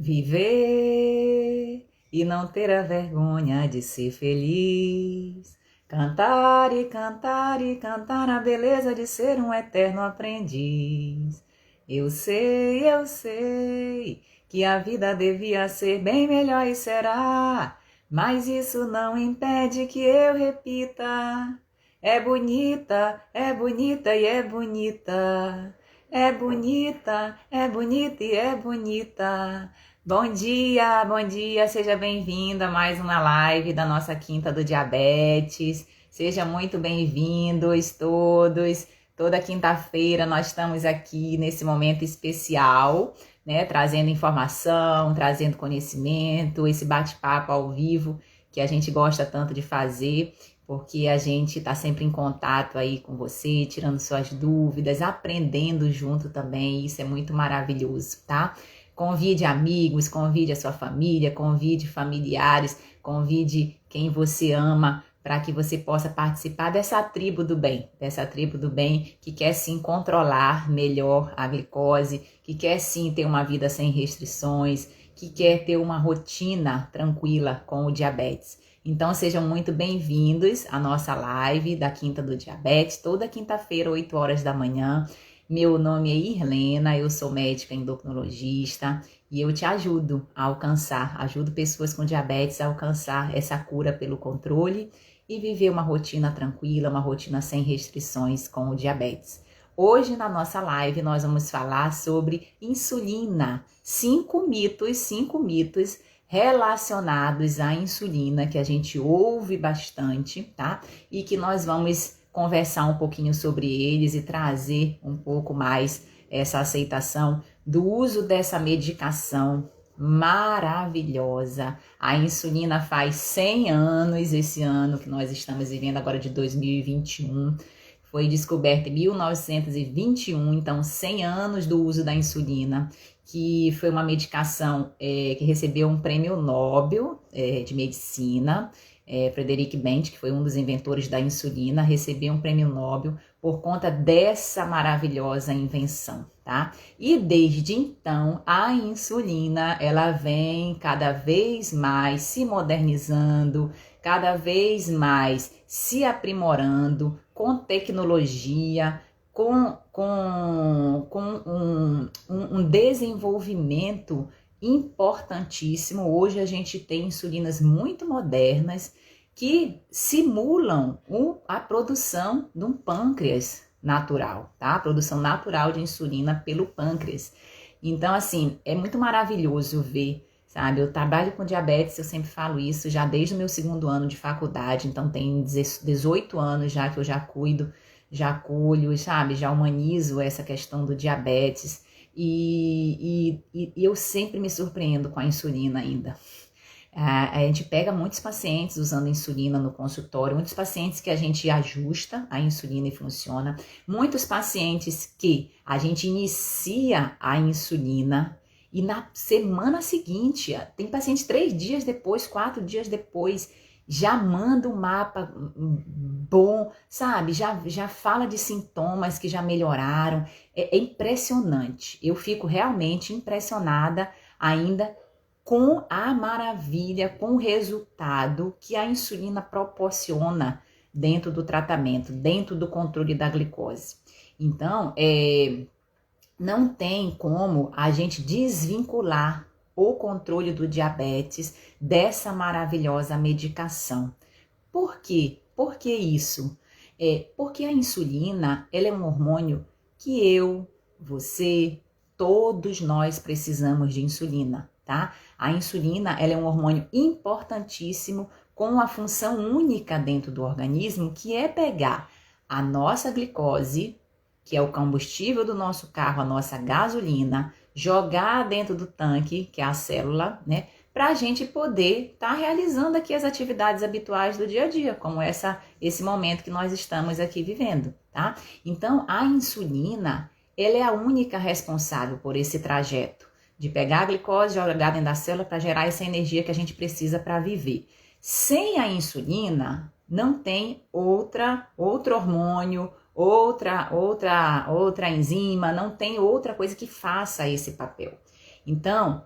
Viver e não ter a vergonha de ser feliz. Cantar e cantar e cantar a beleza de ser um eterno aprendiz. Eu sei que a vida devia ser bem melhor e será, mas isso não impede que eu repita. É bonita e é bonita. É bonita, é bonita e é bonita. Bom dia, seja bem-vindo a mais uma live da nossa Quinta do Diabetes. Seja muito bem-vindos todos. Toda quinta-feira nós estamos aqui nesse momento especial, né, trazendo informação, trazendo conhecimento, esse bate-papo ao vivo que a gente gosta tanto de fazer, porque a gente está sempre em contato aí com você, tirando suas dúvidas, aprendendo junto também, isso é muito maravilhoso, tá? Convide amigos, convide a sua família, convide familiares, convide quem você ama, para que você possa participar dessa tribo do bem que quer sim controlar melhor a glicose, que quer sim ter uma vida sem restrições, que quer ter uma rotina tranquila com o diabetes. Então sejam muito bem-vindos à nossa live da Quinta do Diabetes, toda quinta-feira, 8 horas da manhã. Meu nome é Irlena, eu sou médica endocrinologista e eu te ajudo ajudo pessoas com diabetes a alcançar essa cura pelo controle e viver uma rotina tranquila, uma rotina sem restrições com o diabetes. Hoje na nossa live nós vamos falar sobre insulina, 5 mitos relacionados à insulina que a gente ouve bastante, tá? E que nós vamos conversar um pouquinho sobre eles e trazer um pouco mais essa aceitação do uso dessa medicação maravilhosa. A insulina faz 100 anos, esse ano que nós estamos vivendo agora de 2021. Foi descoberta em 1921, então 100 anos do uso da insulina, que foi uma medicação que recebeu um prêmio Nobel de medicina. Frederic Bent, que foi um dos inventores da insulina, recebeu um prêmio Nobel por conta dessa maravilhosa invenção, tá? E desde então, a insulina, ela vem cada vez mais se modernizando, cada vez mais se aprimorando com tecnologia, com um desenvolvimento importantíssimo. Hoje a gente tem insulinas muito modernas que simulam a produção de um pâncreas natural, tá? A produção natural de insulina pelo pâncreas. Então, assim, é muito maravilhoso ver, sabe? Eu trabalho com diabetes, eu sempre falo isso, já desde o meu 2º ano de faculdade, então tem 18 anos já que eu já cuido, já acolho, sabe? Já humanizo essa questão do diabetes. E eu sempre me surpreendo com a insulina ainda. A gente pega muitos pacientes usando insulina no consultório, muitos pacientes que a gente ajusta a insulina e funciona, muitos pacientes que a gente inicia a insulina e na semana seguinte, tem paciente 3 dias depois, 4 dias depois, já manda um mapa bom, sabe? Já fala de sintomas que já melhoraram. É impressionante. Eu fico realmente impressionada ainda com a maravilha, com o resultado que a insulina proporciona dentro do tratamento, dentro do controle da glicose. Então, não tem como a gente desvincular o controle do diabetes dessa maravilhosa medicação. Por quê? Por que isso? Porque a insulina, ela é um hormônio que você, todos nós precisamos de insulina, tá? A insulina, ela é um hormônio importantíssimo com uma função única dentro do organismo, que é pegar a nossa glicose, que é o combustível do nosso carro, a nossa gasolina, jogar dentro do tanque, que é a célula, né? Para a gente poder estar realizando aqui as atividades habituais do dia a dia, como esse momento que nós estamos aqui vivendo, tá? Então, a insulina, ela é a única responsável por esse trajeto de pegar a glicose, jogar dentro da célula para gerar essa energia que a gente precisa para viver. Sem a insulina, não tem outro hormônio, outra enzima, não tem outra coisa que faça esse papel. Então,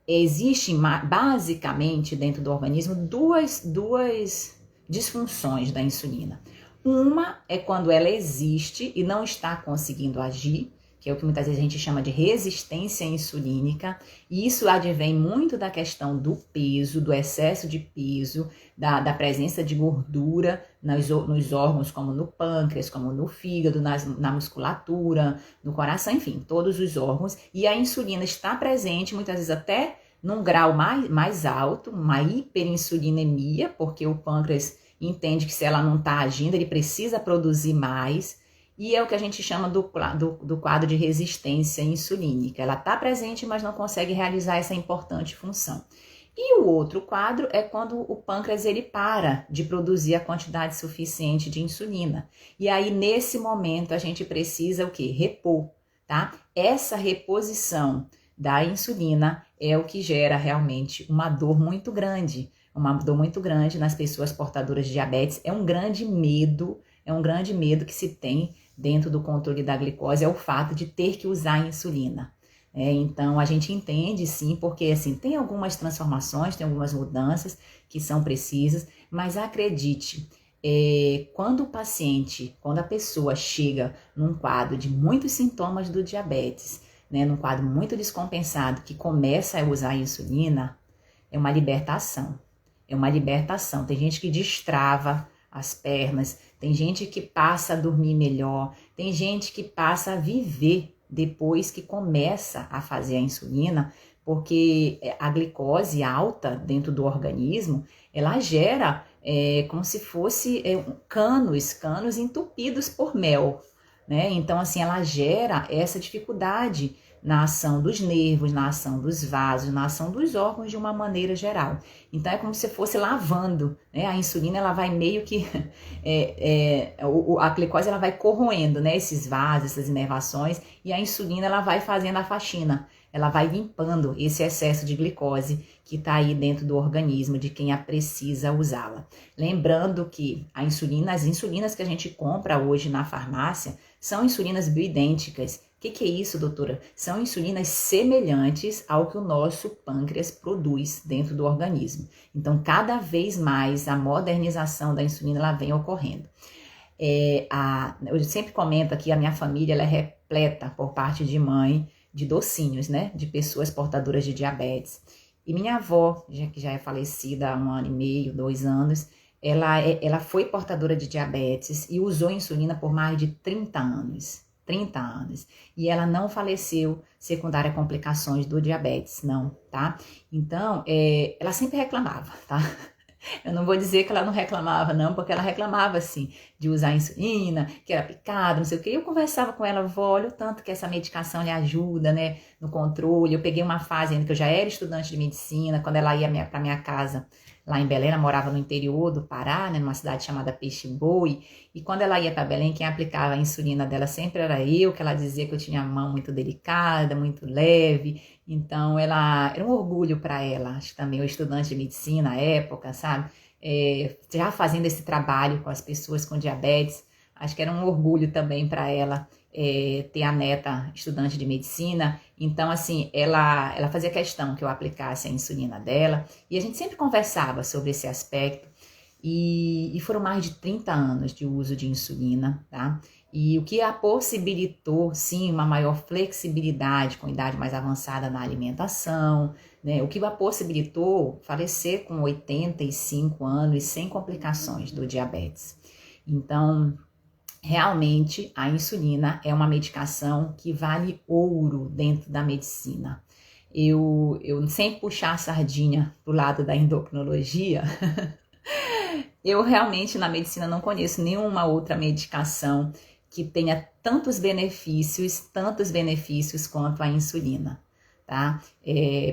Existe basicamente dentro do organismo duas disfunções da insulina. Uma é quando ela existe e não está conseguindo agir, que é o que muitas vezes a gente chama de resistência insulínica, e isso advém muito da questão do peso, do excesso de peso, da presença de gordura nos órgãos, como no pâncreas, como no fígado, na musculatura, no coração, enfim, todos os órgãos, e a insulina está presente, muitas vezes até num grau mais alto, uma hiperinsulinemia, porque o pâncreas entende que se ela não está agindo, ele precisa produzir mais, e é o que a gente chama do quadro de resistência insulínica. Ela está presente, mas não consegue realizar essa importante função. E o outro quadro é quando o pâncreas ele para de produzir a quantidade suficiente de insulina. E aí, nesse momento, a gente precisa o quê? Repor, tá? Essa reposição da insulina é o que gera realmente uma dor muito grande nas pessoas portadoras de diabetes. É um grande medo que se tem dentro do controle da glicose, é o fato de ter que usar a insulina. Então, a gente entende sim, porque assim, tem algumas transformações, tem algumas mudanças que são precisas, mas acredite, quando a pessoa chega num quadro de muitos sintomas do diabetes, né, num quadro muito descompensado, que começa a usar a insulina, é uma libertação. É uma libertação. Tem gente que destrava as pernas, tem gente que passa a dormir melhor, tem gente que passa a viver depois que começa a fazer a insulina, porque a glicose alta dentro do organismo, ela gera como se fosse canos entupidos por mel, né? Então, assim, ela gera essa dificuldade na ação dos nervos, na ação dos vasos, na ação dos órgãos de uma maneira geral. Então, é como se fosse lavando, né? A insulina, ela vai meio que... a glicose, ela vai corroendo, né? Esses vasos, essas inervações, e a insulina, ela vai fazendo a faxina. Ela vai limpando esse excesso de glicose que está aí dentro do organismo de quem a precisa usá-la. Lembrando que as insulinas que a gente compra hoje na farmácia são insulinas bioidênticas. O que é isso, doutora? São insulinas semelhantes ao que o nosso pâncreas produz dentro do organismo. Então, cada vez mais a modernização da insulina ela vem ocorrendo. Eu sempre comento aqui, a minha família ela é repleta por parte de mãe de docinhos, né? De pessoas portadoras de diabetes. E minha avó, que já é falecida há 1 ano e meio, 2 anos, ela foi portadora de diabetes e usou insulina por mais de 30 anos. 30 anos. E ela não faleceu secundária a complicações do diabetes, não, tá? Então, ela sempre reclamava, tá? Eu não vou dizer que ela não reclamava, não, porque ela reclamava, assim, de usar insulina, que era picado, não sei o quê. Eu conversava com ela, vó, olha o tanto que essa medicação lhe ajuda, né, no controle. Eu peguei uma fase ainda que eu já era estudante de medicina, quando ela ia para minha casa, lá em Belém, ela morava no interior do Pará, né, numa cidade chamada Peixe-Boi, e quando ela ia para Belém, quem aplicava a insulina dela sempre era eu, que ela dizia que eu tinha a mão muito delicada, muito leve, então era um orgulho para ela, acho que também eu estudante de medicina na época, sabe, já fazendo esse trabalho com as pessoas com diabetes, acho que era um orgulho também para ela, ter a neta estudante de medicina. Então, assim, ela fazia questão que eu aplicasse a insulina dela, e a gente sempre conversava sobre esse aspecto, e foram mais de 30 anos de uso de insulina, tá? E o que a possibilitou, sim, uma maior flexibilidade com idade mais avançada na alimentação, né? O que a possibilitou falecer com 85 anos sem complicações do diabetes. Então, realmente, a insulina é uma medicação que vale ouro dentro da medicina. Eu sem puxar a sardinha pro lado da endocrinologia, eu realmente na medicina não conheço nenhuma outra medicação que tenha tantos benefícios quanto a insulina, tá?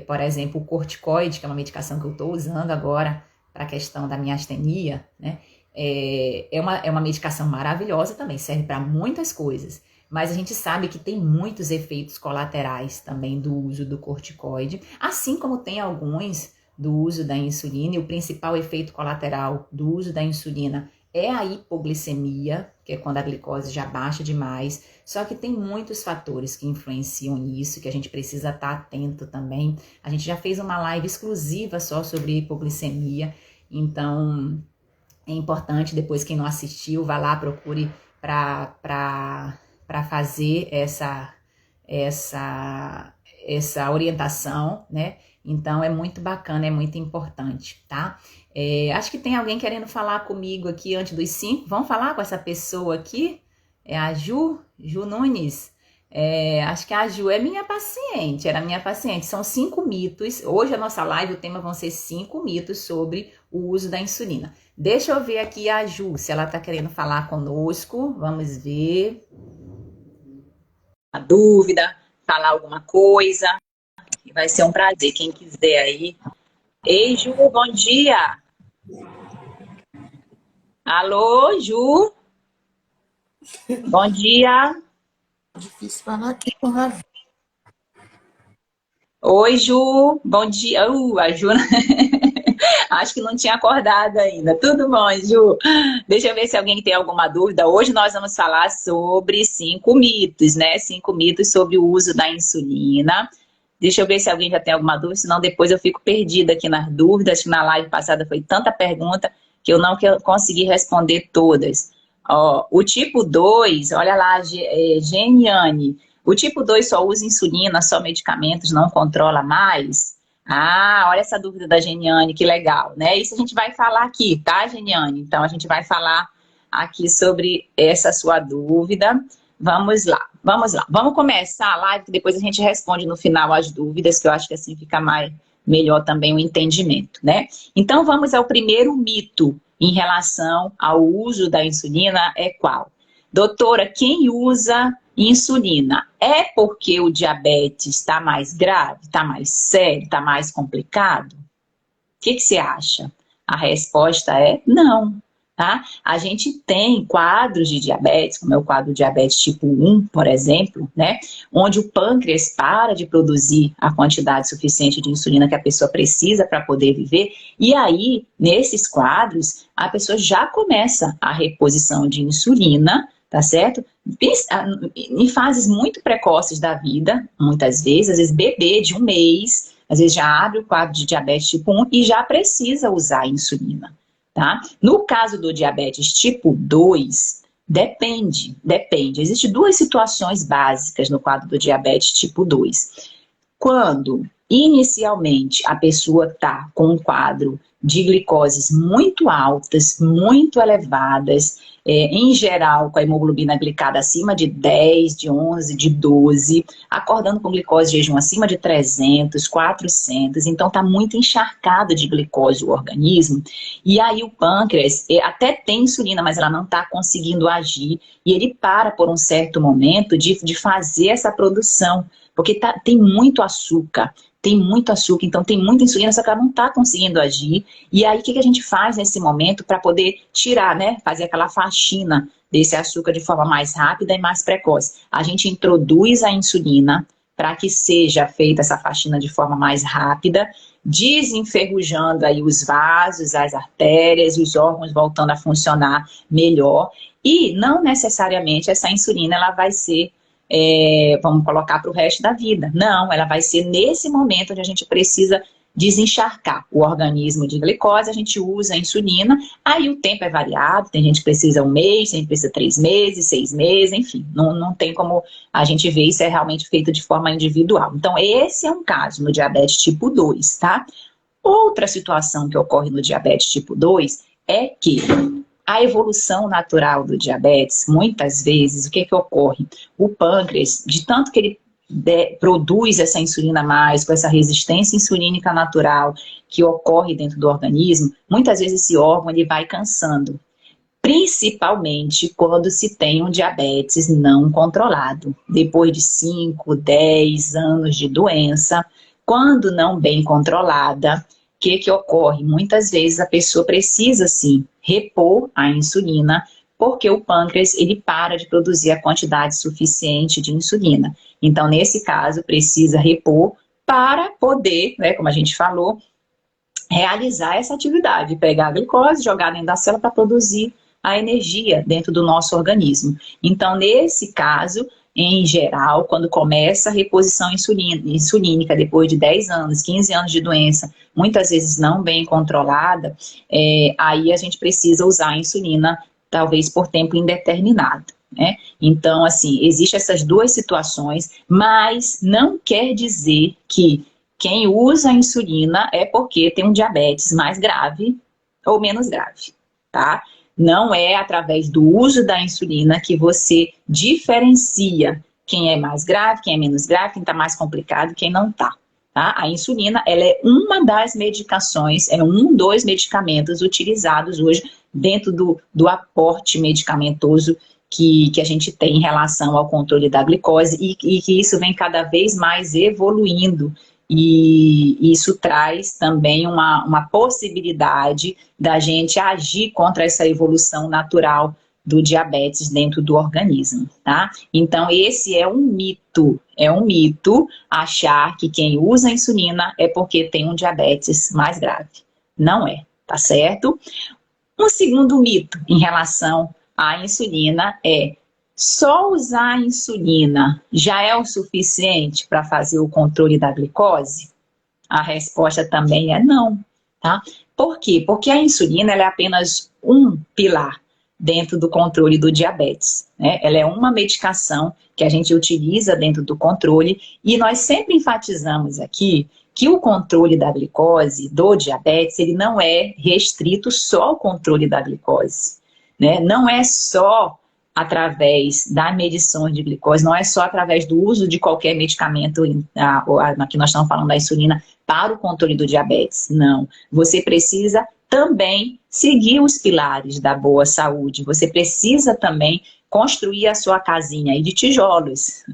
Por exemplo, o corticoide, que é uma medicação que eu estou usando agora para a questão da minha astenia, né? É uma medicação maravilhosa também, serve para muitas coisas, mas a gente sabe que tem muitos efeitos colaterais também do uso do corticoide, assim como tem alguns do uso da insulina, e o principal efeito colateral do uso da insulina é a hipoglicemia, que é quando a glicose já baixa demais. Só que tem muitos fatores que influenciam nisso, que a gente precisa estar atento também. A gente já fez uma live exclusiva só sobre hipoglicemia, então é importante, depois quem não assistiu, vá lá, procure para fazer essa orientação, né? Então é muito bacana, é muito importante, tá? Acho que tem alguém querendo falar comigo aqui antes dos 5. Vamos falar com essa pessoa aqui? É a Ju Nunes. Acho que a Ju é minha paciente, era minha paciente. São 5 mitos. Hoje a nossa live, o tema vão ser 5 mitos sobre o uso da insulina. Deixa eu ver aqui a Ju, se ela tá querendo falar conosco. Vamos ver. A dúvida, falar alguma coisa. Vai ser um prazer, quem quiser aí. Ei, Ju, bom dia. Alô, Ju? Bom dia. Difícil falar aqui com a Oi, Ju. Bom dia. A Ju acho que não tinha acordado ainda. Tudo bom, Ju? Deixa eu ver se alguém tem alguma dúvida. Hoje nós vamos falar sobre 5 mitos, né? 5 mitos sobre o uso da insulina. Deixa eu ver se alguém já tem alguma dúvida, senão depois eu fico perdida aqui nas dúvidas, que na live passada foi tanta pergunta que eu não consegui responder todas. Ó, o tipo 2, olha lá, Geniane, o tipo 2 só usa insulina, só medicamentos, não controla mais? Ah, olha essa dúvida da Geniane, que legal, né? Isso a gente vai falar aqui, tá, Geniane? Então a gente vai falar aqui sobre essa sua dúvida. Vamos lá, vamos lá. Vamos começar a live, que depois a gente responde no final as dúvidas, que eu acho que assim fica melhor também o entendimento, né? Então vamos ao primeiro mito em relação ao uso da insulina, é qual? Doutora, quem usa insulina é porque o diabetes está mais grave, está mais sério, está mais complicado? O que você acha? A resposta é não. Tá? A gente tem quadros de diabetes, como é o quadro de diabetes tipo 1, por exemplo, né? Onde o pâncreas para de produzir a quantidade suficiente de insulina que a pessoa precisa para poder viver, e aí, nesses quadros, a pessoa já começa a reposição de insulina, tá certo? Em fases muito precoces da vida, muitas vezes, às vezes bebê de 1 mês, às vezes já abre o quadro de diabetes tipo 1 e já precisa usar insulina. Tá? No caso do diabetes tipo 2, depende. Existem 2 situações básicas no quadro do diabetes tipo 2. Quando, inicialmente, a pessoa está com um quadro de glicoses muito altas, muito elevadas, em geral com a hemoglobina glicada acima de 10, de 11, de 12, acordando com glicose de jejum acima de 300, 400, então está muito encharcado de glicose o organismo, e aí o pâncreas até tem insulina, mas ela não está conseguindo agir, e ele para por um certo momento de fazer essa produção, porque tem muito açúcar, então tem muita insulina, só que ela não está conseguindo agir. E aí, o que a gente faz nesse momento para poder tirar, né? Fazer aquela faxina desse açúcar de forma mais rápida e mais precoce? A gente introduz a insulina para que seja feita essa faxina de forma mais rápida, desenferrujando aí os vasos, as artérias, os órgãos voltando a funcionar melhor. E não necessariamente essa insulina ela vai ser vamos colocar para o resto da vida. Não, ela vai ser nesse momento onde a gente precisa desencharcar o organismo de glicose, a gente usa a insulina, aí o tempo é variado, tem gente que precisa 1 mês, tem gente que precisa 3 meses, 6 meses, enfim, não tem como a gente ver, isso é realmente feito de forma individual. Então, esse é um caso no diabetes tipo 2, tá? Outra situação que ocorre no diabetes tipo 2 é que a evolução natural do diabetes, muitas vezes, o que ocorre? O pâncreas, de tanto que ele produz essa insulina mais, com essa resistência insulínica natural que ocorre dentro do organismo, muitas vezes esse órgão ele vai cansando. Principalmente quando se tem um diabetes não controlado. Depois de 5, 10 anos de doença, quando não bem controlada, o que ocorre? Muitas vezes a pessoa precisa, sim, repor a insulina, porque o pâncreas ele para de produzir a quantidade suficiente de insulina. Então, nesse caso, precisa repor para poder, né, como a gente falou, realizar essa atividade, pegar a glicose, jogar dentro da célula para produzir a energia dentro do nosso organismo. Então, nesse caso, em geral, quando começa a reposição insulínica, depois de 10 anos, 15 anos de doença, muitas vezes não bem controlada, aí a gente precisa usar a insulina, talvez por tempo indeterminado, né? Então, assim, existem essas duas situações, mas não quer dizer que quem usa a insulina é porque tem um diabetes mais grave ou menos grave, tá? Não é através do uso da insulina que você diferencia quem é mais grave, quem é menos grave, quem está mais complicado, quem não está. Tá? A insulina, ela é uma das medicações, é um dos medicamentos utilizados hoje dentro do aporte medicamentoso que a gente tem em relação ao controle da glicose e que isso vem cada vez mais evoluindo. E isso traz também uma possibilidade da gente agir contra essa evolução natural do diabetes dentro do organismo, tá? Então, esse é um mito achar que quem usa a insulina é porque tem um diabetes mais grave. Não é, tá certo? Um segundo mito em relação à insulina é: só usar a insulina já é o suficiente para fazer o controle da glicose? A resposta também é não, tá? Por quê? Porque a insulina ela é apenas um pilar dentro do controle do diabetes, né? Ela é uma medicação que a gente utiliza dentro do controle e nós sempre enfatizamos aqui que o controle da glicose, do diabetes, ele não é restrito só ao controle da glicose, né? Não é só através da medição de glicose, não é só através do uso de qualquer medicamento, aqui nós estamos falando da insulina, para o controle do diabetes, não. Você precisa também seguir os pilares da boa saúde, você precisa também construir a sua casinha aí de tijolos,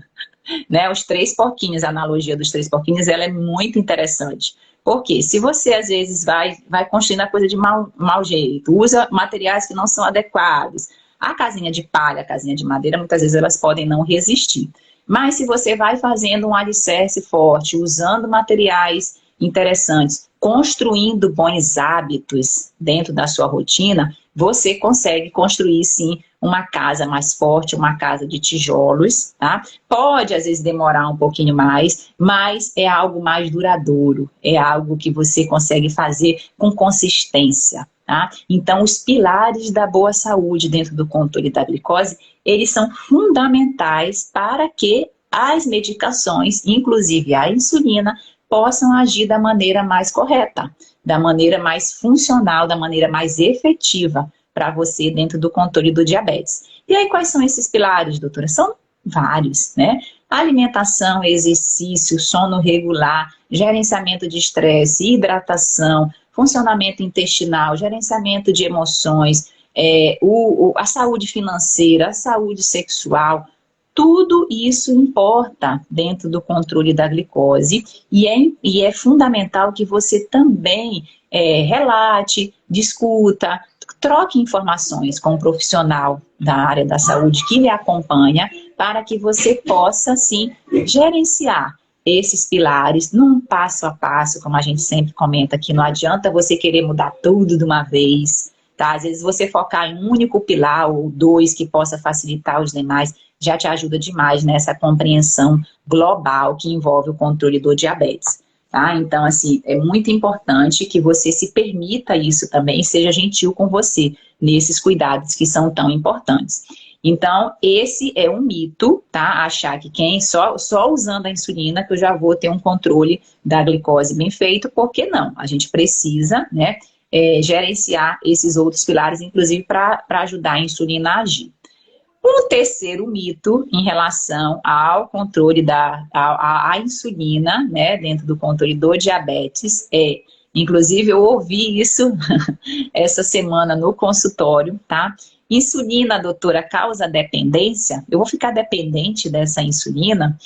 né? Os 3 porquinhos, a analogia dos 3 porquinhos, ela é muito interessante. Porque se você, às vezes, vai construindo a coisa de mau jeito, usa materiais que não são adequados, a casinha de palha, a casinha de madeira, muitas vezes elas podem não resistir. Mas se você vai fazendo um alicerce forte, usando materiais interessantes, construindo bons hábitos dentro da sua rotina, você consegue construir, sim, uma casa mais forte, uma casa de tijolos, tá? Pode, às vezes, demorar um pouquinho mais, mas é algo mais duradouro, é algo que você consegue fazer com consistência, tá? Então, os pilares da boa saúde dentro do controle da glicose, eles são fundamentais para que as medicações, inclusive a insulina, possam agir da maneira mais correta, da maneira mais funcional, da maneira mais efetiva para você dentro do controle do diabetes. E aí, quais são esses pilares, doutora? São vários, né? Alimentação, exercício, sono regular, gerenciamento de estresse, hidratação, funcionamento intestinal, gerenciamento de emoções, a saúde financeira, a saúde sexual. Tudo isso importa dentro do controle da glicose e é fundamental que você também relate, discuta, troque informações com um profissional da área da saúde que lhe acompanha para que você possa, sim, gerenciar esses pilares num passo a passo, como a gente sempre comenta aqui. Não adianta você querer mudar tudo de uma vez, tá? Às vezes você focar em um único pilar ou 2 que possa facilitar os demais já te ajuda demais nessa compreensão global que envolve o controle do diabetes, tá? Então, assim, é muito importante que você se permita isso também e seja gentil com você nesses cuidados que são tão importantes. Então, esse é um mito, tá? Achar que quem só usando a insulina que eu já vou ter um controle da glicose bem feito, porque não? A gente precisa, né, gerenciar esses outros pilares, inclusive para ajudar a insulina a agir. Um terceiro mito em relação ao controle a insulina, né, dentro do controle do diabetes inclusive eu ouvi isso essa semana no consultório, tá? Insulina, doutora, causa dependência? Eu vou ficar dependente dessa insulina?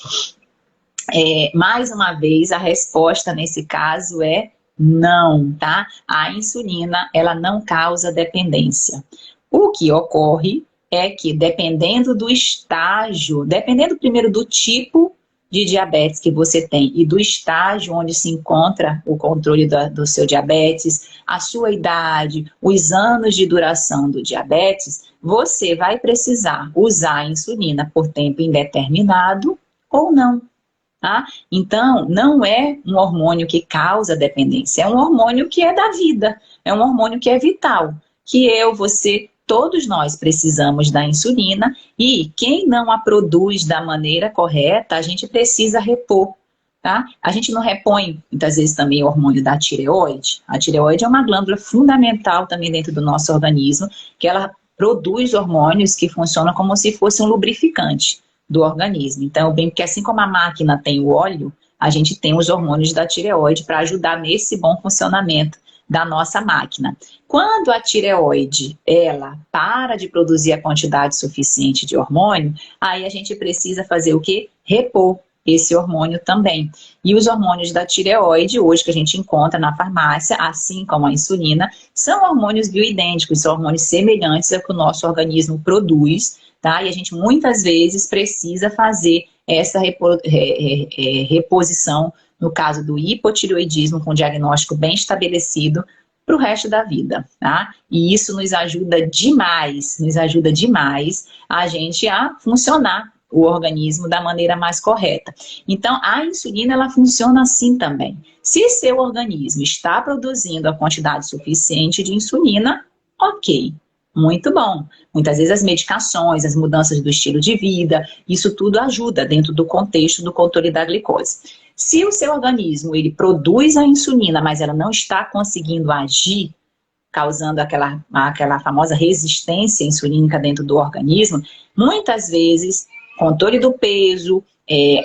Mais uma vez, a resposta nesse caso é não, tá? A insulina, ela não causa dependência. O que ocorre é que, dependendo do estágio, dependendo primeiro do tipo de diabetes que você tem e do estágio onde se encontra o controle do seu diabetes, a sua idade, os anos de duração do diabetes, você vai precisar usar a insulina por tempo indeterminado ou não. Tá? Então, não é um hormônio que causa dependência, é um hormônio que é da vida, é um hormônio que é vital, que eu, você, todos nós precisamos da insulina e quem não a produz da maneira correta, a gente precisa repor. Tá? A gente não repõe, muitas vezes, também o hormônio da tireoide. A tireoide é uma glândula fundamental também dentro do nosso organismo, que ela produz hormônios que funcionam como se fosse um lubrificante do organismo. Então, bem que assim como a máquina tem o óleo, a gente tem os hormônios da tireoide para ajudar nesse bom funcionamento da nossa máquina. Quando a tireoide, ela para de produzir a quantidade suficiente de hormônio, aí a gente precisa fazer o quê? Repor esse hormônio também. E os hormônios da tireoide, hoje que a gente encontra na farmácia, assim como a insulina, são hormônios bioidênticos, são hormônios semelhantes ao que o nosso organismo produz, tá? E a gente muitas vezes precisa fazer essa reposição, no caso do hipotireoidismo, com diagnóstico bem estabelecido, para o resto da vida, tá? E isso nos ajuda demais a gente a funcionar o organismo da maneira mais correta. Então, a insulina, ela funciona assim também. Se seu organismo está produzindo a quantidade suficiente de insulina, ok, muito bom. Muitas vezes as medicações, as mudanças do estilo de vida, isso tudo ajuda dentro do contexto do controle da glicose. Se o seu organismo, ele produz a insulina, mas ela não está conseguindo agir, causando aquela famosa resistência insulínica dentro do organismo, muitas vezes controle do peso,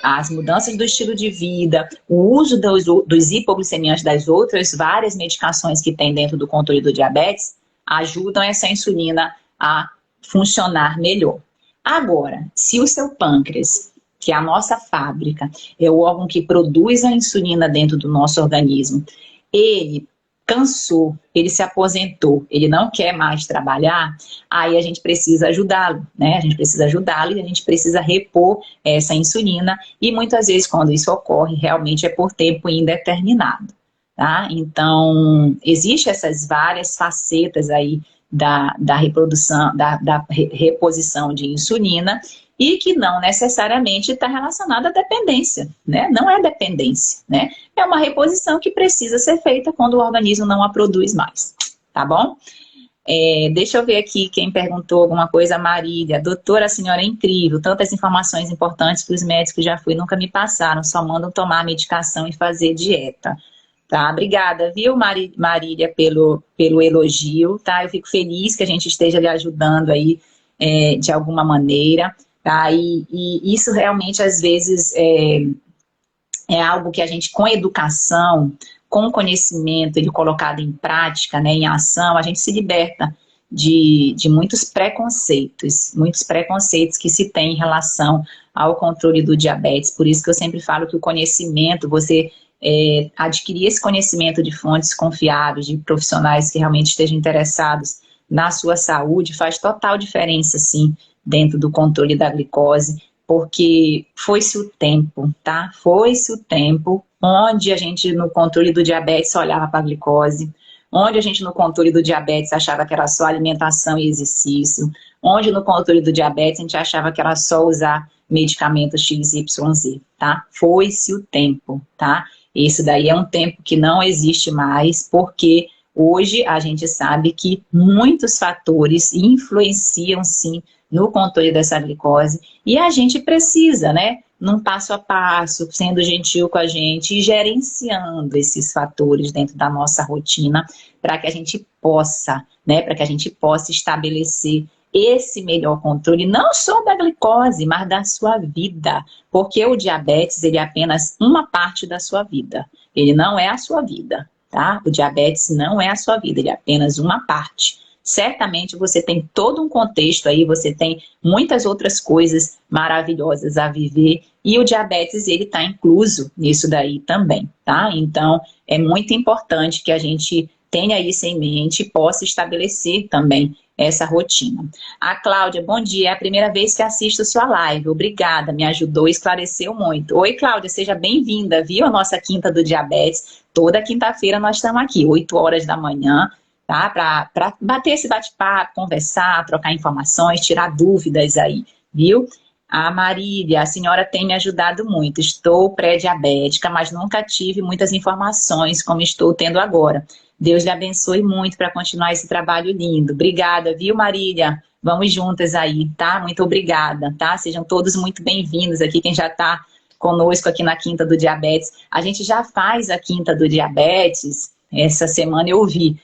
as mudanças do estilo de vida, o uso dos hipoglicemiantes, das outras várias medicações que tem dentro do controle do diabetes, ajudam essa insulina a funcionar melhor. Agora, se o seu pâncreas, que é a nossa fábrica, é o órgão que produz a insulina dentro do nosso organismo, ele cansou, ele se aposentou, ele não quer mais trabalhar, aí a gente precisa ajudá-lo, né? A gente precisa ajudá-lo e a gente precisa repor essa insulina e muitas vezes quando isso ocorre, realmente é por tempo indeterminado, tá? Então, existem essas várias facetas aí da reprodução, da reposição de insulina e que não necessariamente está relacionada à dependência, né? Não é dependência, né? É uma reposição que precisa ser feita quando o organismo não a produz mais, tá bom? Deixa eu ver aqui quem perguntou alguma coisa, Marília. Doutora, a senhora é incrível, tantas informações importantes que os médicos já fui nunca me passaram, só mandam tomar a medicação e fazer dieta. Tá, obrigada, viu, Marília, pelo elogio, tá? Eu fico feliz que a gente esteja lhe ajudando aí de alguma maneira, tá? E isso realmente, às vezes, é algo que a gente, com educação, com conhecimento, ele colocado em prática, né, em ação, a gente se liberta de muitos preconceitos que se tem em relação ao controle do diabetes. Por isso que eu sempre falo que o conhecimento, você adquirir esse conhecimento de fontes confiáveis, de profissionais que realmente estejam interessados na sua saúde, faz total diferença, sim, dentro do controle da glicose, porque foi-se o tempo, tá? Foi-se o tempo onde a gente, no controle do diabetes, só olhava para a glicose, onde a gente, no controle do diabetes, achava que era só alimentação e exercício, onde no controle do diabetes a gente achava que era só usar medicamentos XYZ, tá? Foi-se o tempo, tá? Esse daí é um tempo que não existe mais, porque hoje a gente sabe que muitos fatores influenciam, sim, no controle dessa glicose, e a gente precisa, né, num passo a passo, sendo gentil com a gente e gerenciando esses fatores dentro da nossa rotina, para que a gente possa, né, para que a gente possa estabelecer esse melhor controle, não só da glicose, mas da sua vida, porque o diabetes, ele é apenas uma parte da sua vida, ele não é a sua vida, tá? O diabetes não é a sua vida, ele é apenas uma parte. Certamente você tem todo um contexto aí, você tem muitas outras coisas maravilhosas a viver e o diabetes, ele está incluso nisso daí também, tá? Então, é muito importante que a gente tenha isso em mente e possa estabelecer também essa rotina. A Cláudia, bom dia, é a primeira vez que assisto sua live, obrigada, me ajudou e esclareceu muito. Oi, Cláudia, seja bem-vinda, viu? A nossa Quinta do Diabetes, toda quinta-feira nós estamos aqui, 8 horas da manhã, tá? Para bater esse bate-papo, conversar, trocar informações, tirar dúvidas aí, viu? A Marília, a senhora tem me ajudado muito, estou pré-diabética, mas nunca tive muitas informações como estou tendo agora. Deus lhe abençoe muito para continuar esse trabalho lindo. Obrigada, viu, Marília? Vamos juntas aí, tá? Muito obrigada, tá? Sejam todos muito bem-vindos aqui, quem já está conosco aqui na Quinta do Diabetes. A gente já faz a Quinta do Diabetes, essa semana eu vi.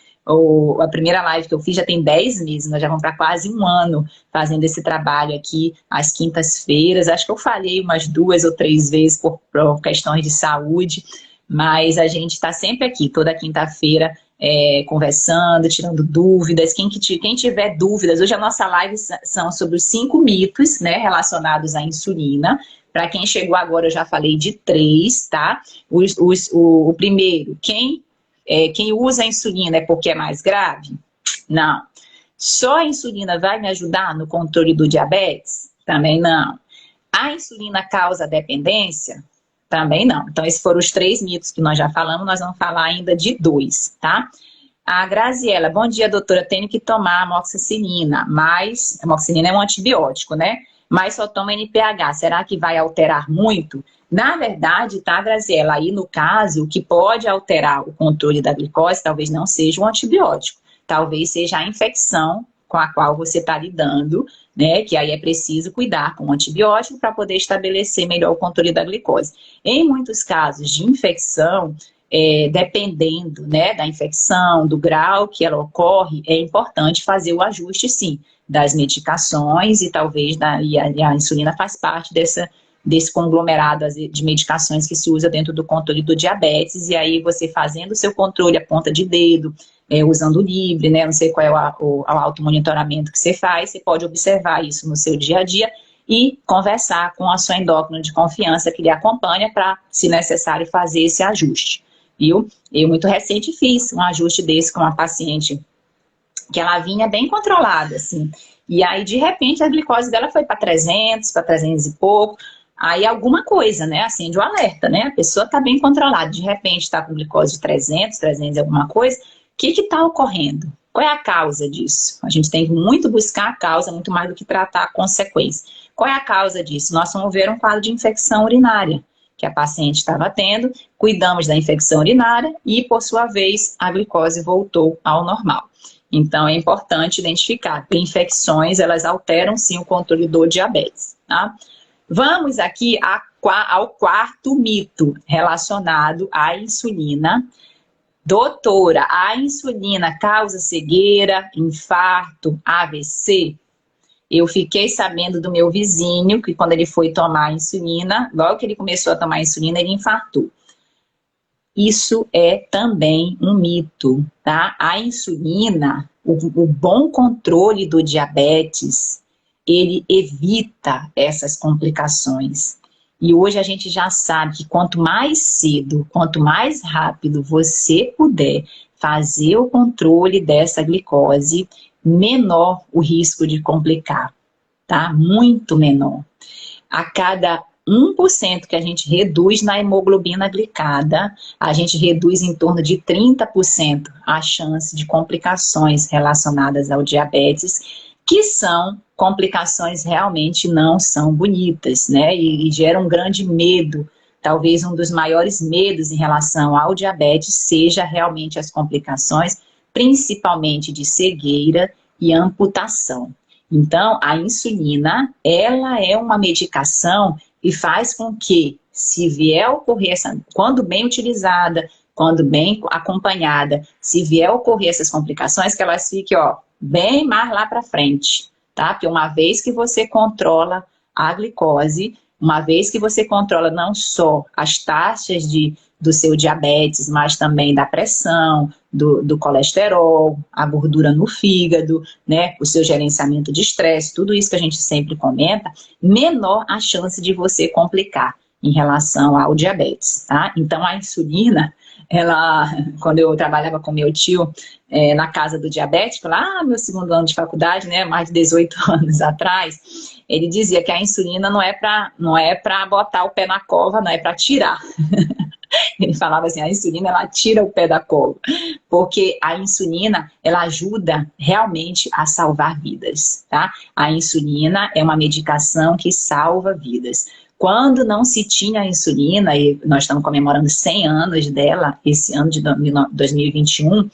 A primeira live que eu fiz já tem 10 meses, nós já vamos para quase um ano fazendo esse trabalho aqui às quintas-feiras. Acho que eu falhei umas 2 ou 3 vezes por questões de saúde, mas a gente está sempre aqui, toda quinta-feira, conversando, tirando dúvidas. Quem tiver dúvidas, hoje a nossa live são sobre os 5 mitos, né, relacionados à insulina. Para quem chegou agora, eu já falei de 3, tá? O primeiro, quem usa a insulina é porque é mais grave? Não. Só a insulina vai me ajudar no controle do diabetes? Também não. A insulina causa dependência? Também não. Então, esses foram os 3 mitos que nós já falamos, nós vamos falar ainda de 2, tá? A Graziela, bom dia, doutora, tenho que tomar amoxicilina, mas amoxicilina é um antibiótico, né? Mas só toma NPH, será que vai alterar muito? Na verdade, tá, Graziela, aí no caso, o que pode alterar o controle da glicose talvez não seja o antibiótico, talvez seja a infecção com a qual você está lidando, né? Que aí é preciso cuidar com o antibiótico para poder estabelecer melhor o controle da glicose. Em muitos casos de infecção, dependendo, né, da infecção, do grau que ela ocorre, é importante fazer o ajuste, sim, das medicações e talvez a insulina faz parte desse conglomerado de medicações que se usa dentro do controle do diabetes, e aí você fazendo o seu controle a ponta de dedo, usando o Libre, né, não sei qual é o automonitoramento que você faz, você pode observar isso no seu dia a dia e conversar com a sua endócrina de confiança que lhe acompanha para, se necessário, fazer esse ajuste, viu? Eu, muito recente, fiz um ajuste desse com uma paciente que ela vinha bem controlada, assim, e aí, de repente, a glicose dela foi para 300, para 300 e pouco. Aí alguma coisa, né, acende o alerta, né, a pessoa está bem controlada, de repente está com glicose de 300 e alguma coisa, o que está ocorrendo? Qual é a causa disso? A gente tem que muito buscar a causa, muito mais do que tratar a consequência. Qual é a causa disso? Nós vamos ver um quadro de infecção urinária que a paciente estava tendo, cuidamos da infecção urinária e, por sua vez, a glicose voltou ao normal. Então, é importante identificar que infecções, elas alteram, sim, o controle do diabetes, tá? Vamos aqui ao quarto mito relacionado à insulina. Doutora, a insulina causa cegueira, infarto, AVC? Eu fiquei sabendo do meu vizinho que quando ele foi tomar insulina, logo que ele começou a tomar insulina, ele infartou. Isso é também um mito, tá? A insulina, o bom controle do diabetes, ele evita essas complicações. E hoje a gente já sabe que quanto mais cedo, quanto mais rápido você puder fazer o controle dessa glicose, menor o risco de complicar, tá? Muito menor. A cada 1% que a gente reduz na hemoglobina glicada, a gente reduz em torno de 30% a chance de complicações relacionadas ao diabetes, que são complicações realmente não são bonitas, né? E geram um grande medo. Talvez um dos maiores medos em relação ao diabetes seja realmente as complicações, principalmente de cegueira e amputação. Então, a insulina, ela é uma medicação e faz com que, se vier a ocorrer, quando bem utilizada, quando bem acompanhada, se vier a ocorrer essas complicações, que elas fiquem, ó, bem mais lá para frente, tá? Porque uma vez que você controla a glicose, uma vez que você controla não só as taxas do seu diabetes, mas também da pressão, do colesterol, a gordura no fígado, né, o seu gerenciamento de estresse, tudo isso que a gente sempre comenta, menor a chance de você complicar em relação ao diabetes, tá? Então, a insulina, ela, quando eu trabalhava com meu tio, na casa do diabético, lá no meu segundo ano de faculdade, né, mais de 18 anos atrás, ele dizia que a insulina não é para botar o pé na cova, não é para tirar. Ele falava assim, a insulina, ela tira o pé da cova, porque a insulina, ela ajuda realmente a salvar vidas, tá? A insulina é uma medicação que salva vidas. Quando não se tinha a insulina, e nós estamos comemorando 100 anos dela, esse ano de 2021,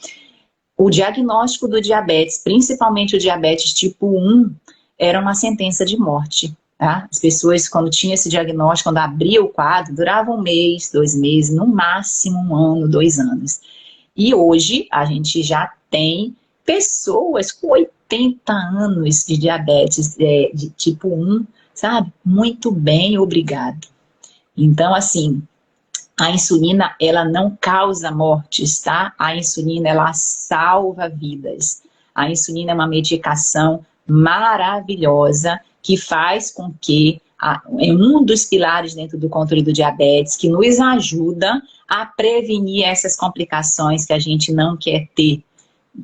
o diagnóstico do diabetes, principalmente o diabetes tipo 1, era uma sentença de morte. Tá? As pessoas, quando tinham esse diagnóstico, quando abria o quadro, durava 1 mês, 2 meses, no máximo 1 ano, 2 anos. E hoje a gente já tem pessoas com 80 anos de diabetes de tipo 1, sabe? Muito bem, obrigado. Então, assim, a insulina, ela não causa mortes, tá? A insulina, ela salva vidas. A insulina é uma medicação maravilhosa que faz com que é um dos pilares dentro do controle do diabetes, que nos ajuda a prevenir essas complicações que a gente não quer ter.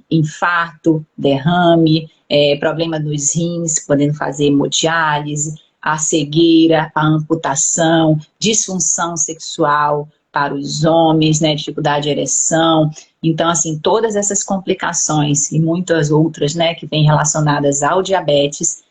Infarto, derrame, problema nos rins, podendo fazer hemodiálise, a cegueira, a amputação, disfunção sexual para os homens, né, dificuldade de ereção. Então, assim, todas essas complicações e muitas outras, né, que vêm relacionadas ao diabetes,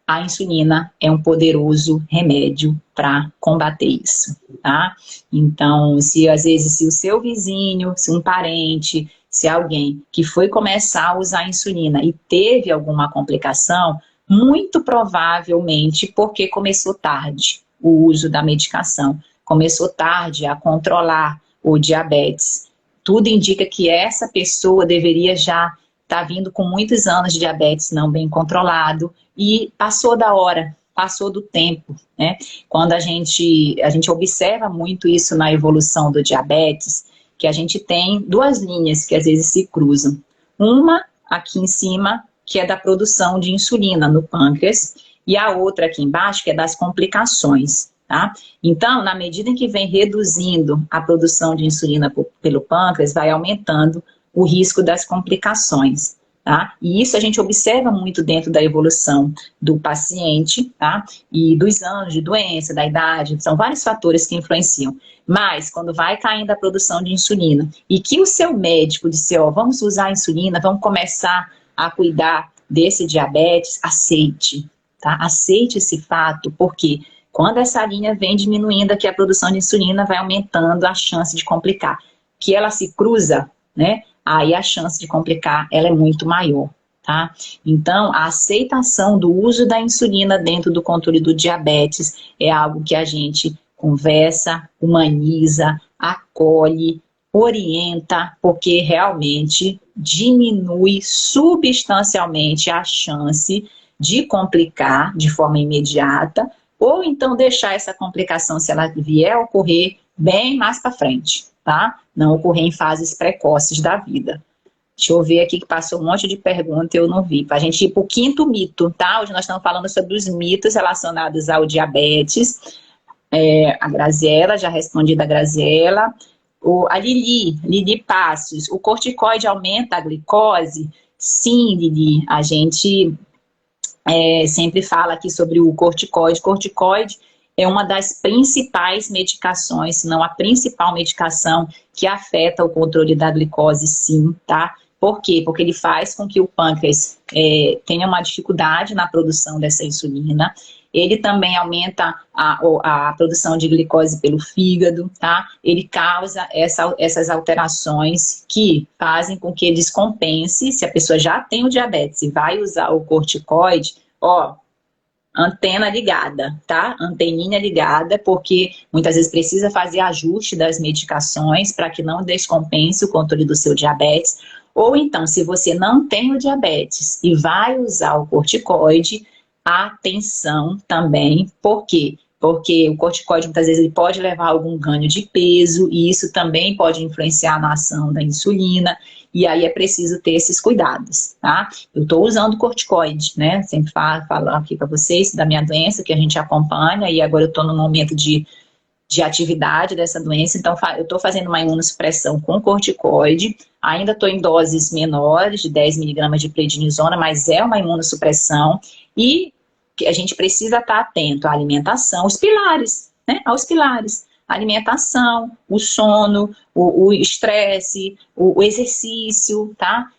a insulina é um poderoso remédio para combater isso, tá? Então, se às vezes, se o seu vizinho, se um parente, se alguém que foi começar a usar a insulina e teve alguma complicação, muito provavelmente porque começou tarde o uso da medicação, começou tarde a controlar o diabetes. Tudo indica que essa pessoa deveria já estar vindo com muitos anos de diabetes não bem controlado e passou da hora, passou do tempo, né? Quando a gente observa muito isso na evolução do diabetes, que a gente tem 2 linhas que às vezes se cruzam. Uma aqui em cima, que é da produção de insulina no pâncreas, e a outra aqui embaixo, que é das complicações, tá? Então, na medida em que vem reduzindo a produção de insulina pelo pâncreas, vai aumentando o risco das complicações, tá? E isso a gente observa muito dentro da evolução do paciente, tá? E dos anos de doença, da idade, são vários fatores que influenciam. Mas, quando vai caindo a produção de insulina e que o seu médico disse, ó, vamos usar a insulina, vamos começar a cuidar desse diabetes, aceite, tá? Aceite esse fato, porque quando essa linha vem diminuindo aqui a produção de insulina, vai aumentando a chance de complicar. Que ela se cruza, né? Aí a chance de complicar, ela é muito maior, tá? Então, a aceitação do uso da insulina dentro do controle do diabetes é algo que a gente conversa, humaniza, acolhe, orienta, porque realmente diminui substancialmente a chance de complicar de forma imediata, ou então deixar essa complicação, se ela vier a ocorrer, bem mais para frente, tá? Não ocorrer em fases precoces da vida. Deixa eu ver aqui que passou um monte de pergunta e eu não vi. Para a gente ir para o 5º mito, tá? Hoje nós estamos falando sobre os mitos relacionados ao diabetes. A Graziela, já respondi da Graziela. A Lili Passos, o corticoide aumenta a glicose? Sim, Lili, a gente sempre fala aqui sobre o corticoide. Corticoide é uma das principais medicações, se não a principal medicação que afeta o controle da glicose, sim, tá? Por quê? Porque ele faz com que o pâncreas tenha uma dificuldade na produção dessa insulina. Ele também aumenta a produção de glicose pelo fígado, tá? Ele causa essas alterações que fazem com que ele descompense. Se a pessoa já tem o diabetes e vai usar o corticoide, ó, antena ligada, tá? Anteninha ligada, porque muitas vezes precisa fazer ajuste das medicações para que não descompense o controle do seu diabetes. Ou então, se você não tem o diabetes e vai usar o corticoide, atenção também. Por quê? Porque o corticoide muitas vezes ele pode levar a algum ganho de peso e isso também pode influenciar na ação da insulina. E aí é preciso ter esses cuidados, tá? Eu estou usando corticoide, né? Sempre falo aqui para vocês da minha doença que a gente acompanha e agora eu estou no momento de de atividade dessa doença, então eu estou fazendo uma imunossupressão com corticoide, ainda estou em doses menores, de 10 miligramas de prednisona, mas é uma imunossupressão, e que a gente precisa estar atento à alimentação, os pilares, né? Aos pilares. A alimentação, o sono, o estresse, o exercício, tá?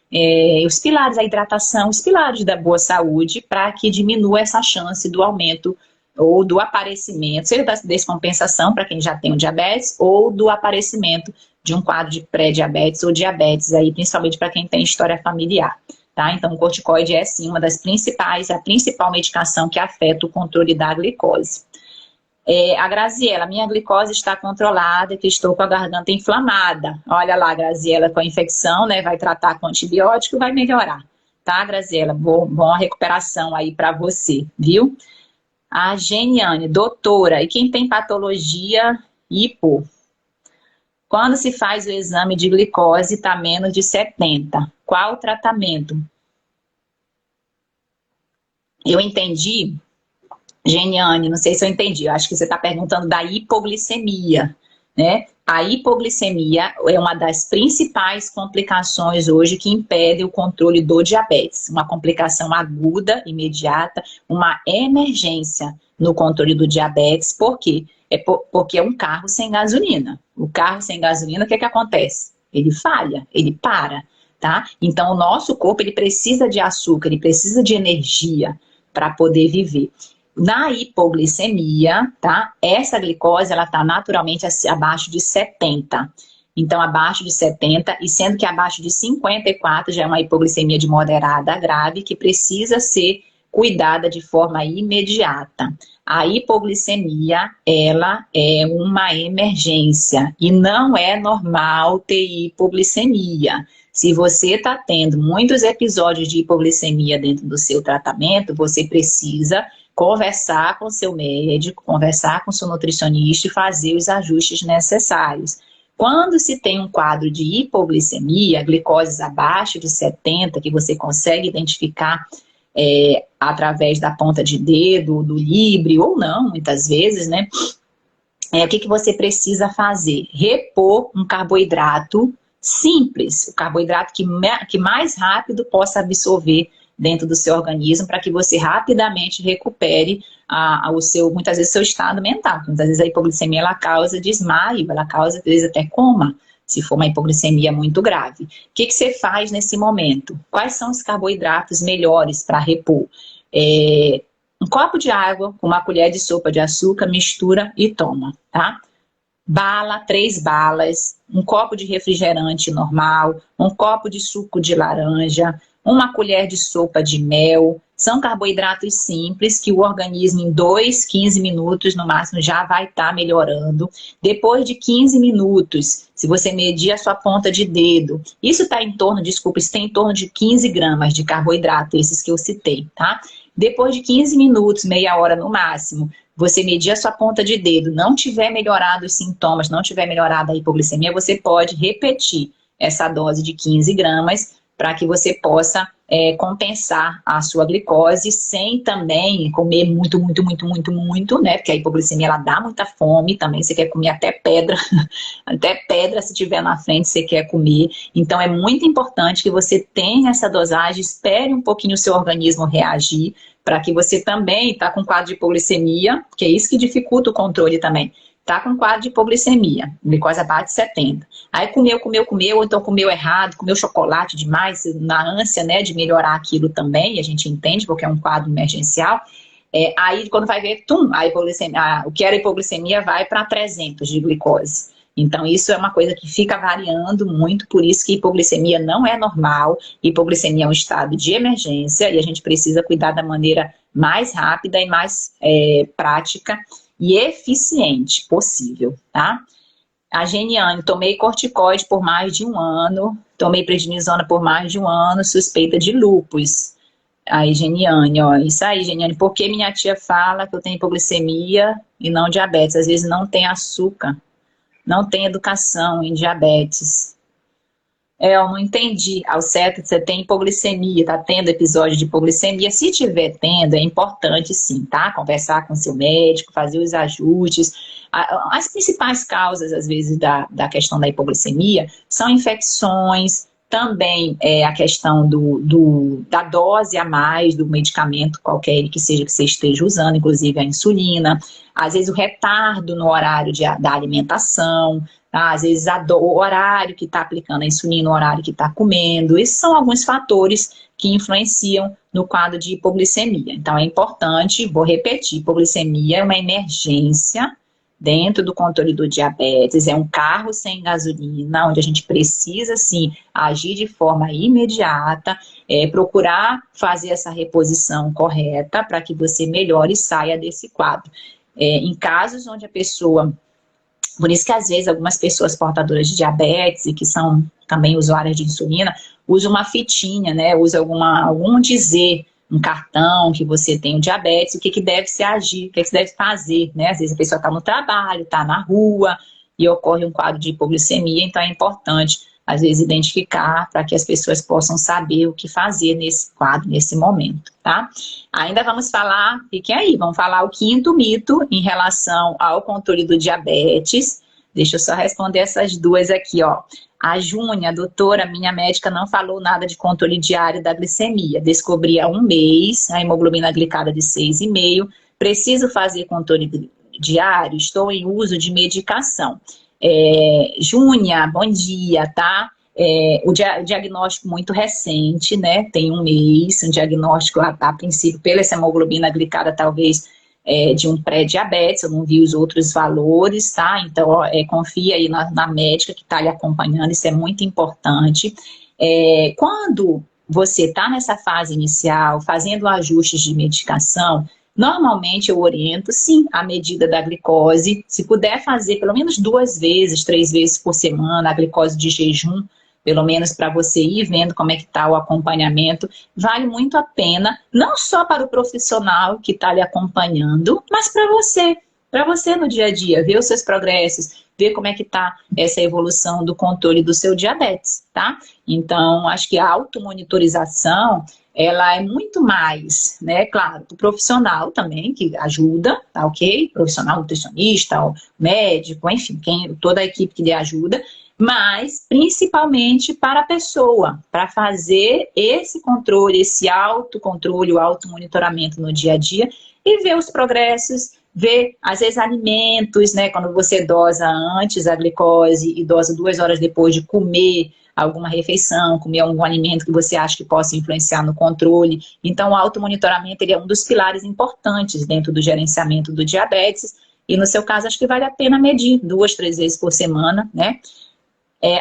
Os pilares, a hidratação, os pilares da boa saúde, para que diminua essa chance do aumento ou do aparecimento, seja da descompensação para quem já tem o diabetes, ou do aparecimento de um quadro de pré-diabetes ou diabetes, aí, principalmente para quem tem história familiar. Tá? Então, o corticoide é, sim, uma das principais, a principal medicação que afeta o controle da glicose. A Graziela, minha glicose está controlada, que estou com a garganta inflamada. Olha lá, Graziela, com a infecção, né? Vai tratar com antibiótico e vai melhorar. Tá, Graziela? Boa recuperação aí para você, viu? A Geniane, doutora, e quem tem patologia hipo? Quando se faz o exame de glicose, está menos de 70. Qual o tratamento? Eu entendi, Geniane, não sei se eu entendi, eu acho que você está perguntando da hipoglicemia, né? A hipoglicemia é uma das principais complicações hoje que impede o controle do diabetes. Uma complicação aguda, imediata, uma emergência no controle do diabetes. Por quê? Porque é um carro sem gasolina. O carro sem gasolina, o que acontece? Ele falha, ele para, tá? Então, o nosso corpo, ele precisa de açúcar, ele precisa de energia para poder viver. Na hipoglicemia, tá? Essa glicose, ela tá naturalmente abaixo de 70. Então, abaixo de 70, e sendo que abaixo de 54 já é uma hipoglicemia de moderada a grave, que precisa ser cuidada de forma imediata. A hipoglicemia, ela é uma emergência e não é normal ter hipoglicemia. Se você está tendo muitos episódios de hipoglicemia dentro do seu tratamento, você precisa conversar com seu médico, conversar com seu nutricionista e fazer os ajustes necessários. Quando se tem um quadro de hipoglicemia, glicoses abaixo de 70, que você consegue identificar através da ponta de dedo, do Libre, ou não, muitas vezes, né? O que você precisa fazer? Repor um carboidrato simples, o carboidrato que mais rápido possa absorver dentro do seu organismo, para que você rapidamente recupere muitas vezes, seu estado mental. Muitas vezes a hipoglicemia, ela causa desmaio, ela causa, às vezes, até coma, se for uma hipoglicemia muito grave. O que você faz nesse momento? Quais são os carboidratos melhores para repor? Um copo de água com uma colher de sopa de açúcar, mistura e toma, tá? 3 balas, um copo de refrigerante normal, um copo de suco de laranja, uma colher de sopa de mel. São carboidratos simples que o organismo em 15 minutos no máximo já vai estar melhorando. Depois de 15 minutos, se você medir a sua ponta de dedo, isso tem em torno de 15 gramas de carboidrato, esses que eu citei, tá? Depois de 15 minutos, meia hora no máximo, você medir a sua ponta de dedo, não tiver melhorado os sintomas, não tiver melhorado a hipoglicemia, você pode repetir essa dose de 15 gramas para que você possa compensar a sua glicose sem também comer muito, né? Porque a hipoglicemia, ela dá muita fome também, você quer comer até pedra, até pedra se tiver na frente você quer comer. Então é muito importante que você tenha essa dosagem, espere um pouquinho o seu organismo reagir, para que você também está com quadro de hipoglicemia, que é isso que dificulta o controle também. Tá com quadro de hipoglicemia, glicose abaixo de 70. Aí comeu, ou então comeu errado, comeu chocolate demais, na ânsia, né, de melhorar aquilo também, a gente entende, porque é um quadro emergencial. Aí quando vai ver, a hipoglicemia, o que era hipoglicemia vai para 300 de glicose. Então isso é uma coisa que fica variando muito, por isso que hipoglicemia não é normal, hipoglicemia é um estado de emergência e a gente precisa cuidar da maneira mais rápida e mais prática e eficiente possível, tá? A Geniane, tomei corticoide por mais de 1 ano, tomei prednisona por mais de 1 ano, suspeita de lúpus. Aí, Geniane, ó, isso aí, Geniane, porque minha tia fala que eu tenho hipoglicemia e não diabetes? Às vezes não tem açúcar, não tem educação em diabetes. Eu não entendi ao certo. Você tem hipoglicemia, tá tendo episódio de hipoglicemia? Se tiver tendo, é importante sim, tá? Conversar com seu médico, fazer os ajustes. As principais causas, às vezes, da questão da hipoglicemia são infecções, também a questão da dose a mais do medicamento, qualquer que seja que você esteja usando, inclusive a insulina, às vezes o retardo no horário da alimentação, tá? Às vezes o horário que está aplicando a insulina, o horário que está comendo. Esses são alguns fatores que influenciam no quadro de hipoglicemia. Então é importante, vou repetir, hipoglicemia é uma emergência dentro do controle do diabetes, é um carro sem gasolina, onde a gente precisa, sim, agir de forma imediata, procurar fazer essa reposição correta para que você melhore e saia desse quadro. Em casos onde a pessoa... Por isso que, às vezes, algumas pessoas portadoras de diabetes e que são também usuárias de insulina, usam uma fitinha, né? Usa algum dizer, um cartão que você tem o diabetes, o que deve se agir, o que se deve fazer, né? Às vezes a pessoa está no trabalho, está na rua e ocorre um quadro de hipoglicemia, então é importante, às vezes, identificar para que as pessoas possam saber o que fazer nesse quadro, nesse momento, tá? Ainda vamos falar, fiquem aí, vamos falar o quinto mito em relação ao controle do diabetes. Deixa eu só responder essas duas aqui, ó. A Júnia, doutora, minha médica não falou nada de controle diário da glicemia. Descobri há um mês a hemoglobina glicada de 6,5. Preciso fazer controle diário? Estou em uso de medicação. Júnia, bom dia, tá? O diagnóstico muito recente, né? Tem um mês, um diagnóstico a princípio pela essa hemoglobina glicada talvez de um pré-diabetes, eu não vi os outros valores, tá? Então, confia aí na médica que está lhe acompanhando, isso é muito importante. Quando você está nessa fase inicial, fazendo ajustes de medicação, normalmente eu oriento, sim, a medida da glicose, se puder fazer pelo menos 2 vezes, 3 vezes por semana, a glicose de jejum, pelo menos para você ir vendo como é que está o acompanhamento, vale muito a pena, não só para o profissional que está lhe acompanhando, mas para você no dia a dia, ver os seus progressos, ver como é que está essa evolução do controle do seu diabetes, tá? Então, acho que a automonitorização, ela é muito mais, né, claro, o profissional também, que ajuda, tá ok? Profissional, nutricionista, o médico, enfim, toda a equipe que lhe ajuda, mas principalmente para a pessoa, para fazer esse controle, esse autocontrole, o automonitoramento no dia a dia e ver os progressos, ver, às vezes, alimentos, né, quando você dosa antes a glicose e dosa 2 horas depois de comer alguma refeição, comer algum alimento que você acha que possa influenciar no controle. Então, o automonitoramento ele é um dos pilares importantes dentro do gerenciamento do diabetes e, no seu caso, acho que vale a pena medir 2, 3 vezes por semana, né?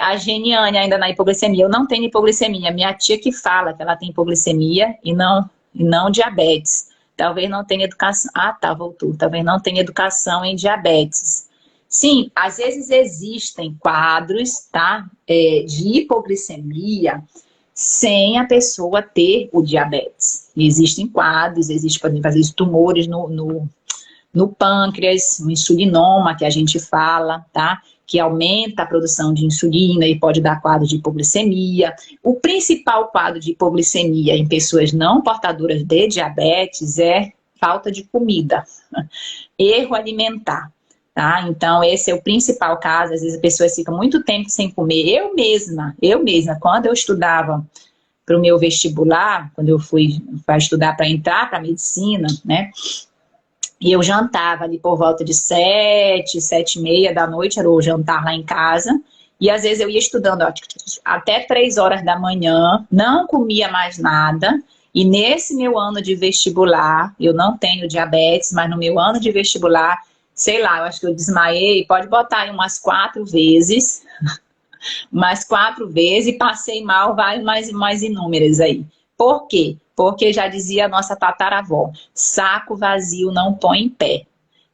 A Geniane, ainda na hipoglicemia, eu não tenho hipoglicemia, minha tia que fala que ela tem hipoglicemia e não diabetes. Talvez não tenha educação, voltou, talvez não tenha educação em diabetes. Sim, às vezes existem quadros, tá, de hipoglicemia sem a pessoa ter o diabetes. Existem quadros, por exemplo, às vezes tumores no pâncreas, um insulinoma que a gente fala, tá? Que aumenta a produção de insulina e pode dar quadro de hipoglicemia. O principal quadro de hipoglicemia em pessoas não portadoras de diabetes é falta de comida, erro alimentar, tá? Então, esse é o principal caso. Às vezes, a pessoa fica muito tempo sem comer. Eu mesma, quando eu estudava para o meu vestibular, quando eu fui para estudar para entrar para medicina, né? E eu jantava ali por volta de 7, 7h30 da noite, era o jantar lá em casa. E às vezes eu ia estudando até 3 horas da manhã, não comia mais nada. E nesse meu ano de vestibular, eu não tenho diabetes, mas no meu ano de vestibular, sei lá, eu acho que eu desmaiei, pode botar aí umas 4 vezes. Umas 4 vezes e passei mal, vai mais inúmeras aí. Por quê? Porque já dizia a nossa tataravó, saco vazio não põe em pé.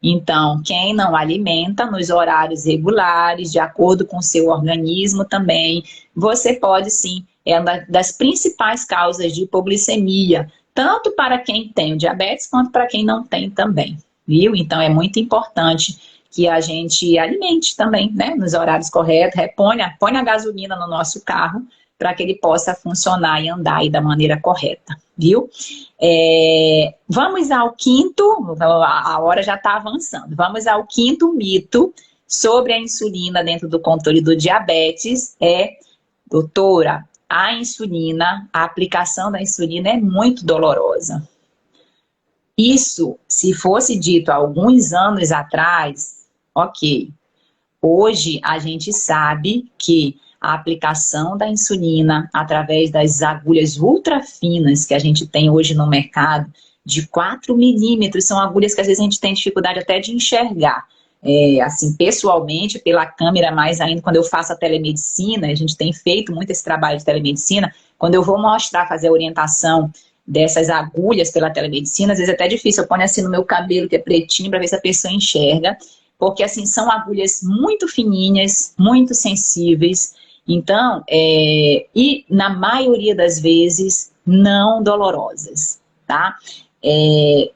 Então, quem não alimenta nos horários regulares, de acordo com o seu organismo também, você pode sim, é uma das principais causas de hipoglicemia, tanto para quem tem o diabetes quanto para quem não tem também, viu? Então, é muito importante que a gente alimente também, né? Nos horários corretos, põe a gasolina no nosso carro para que ele possa funcionar e andar aí da maneira correta, viu? Vamos ao quinto, a hora já está avançando, vamos ao quinto mito sobre a insulina dentro do controle do diabetes. Doutora, a insulina, a aplicação da insulina é muito dolorosa. Isso, se fosse dito há alguns anos atrás, ok. Hoje a gente sabe que a aplicação da insulina através das agulhas ultra finas que a gente tem hoje no mercado, de 4 milímetros, são agulhas que às vezes a gente tem dificuldade até de enxergar. Assim, pessoalmente, pela câmera, mais ainda quando eu faço a telemedicina, a gente tem feito muito esse trabalho de telemedicina, quando eu vou mostrar, fazer a orientação dessas agulhas pela telemedicina, às vezes é até difícil, eu ponho assim no meu cabelo, que é pretinho, para ver se a pessoa enxerga, porque assim, são agulhas muito fininhas, muito sensíveis, então, e na maioria das vezes, não dolorosas, tá?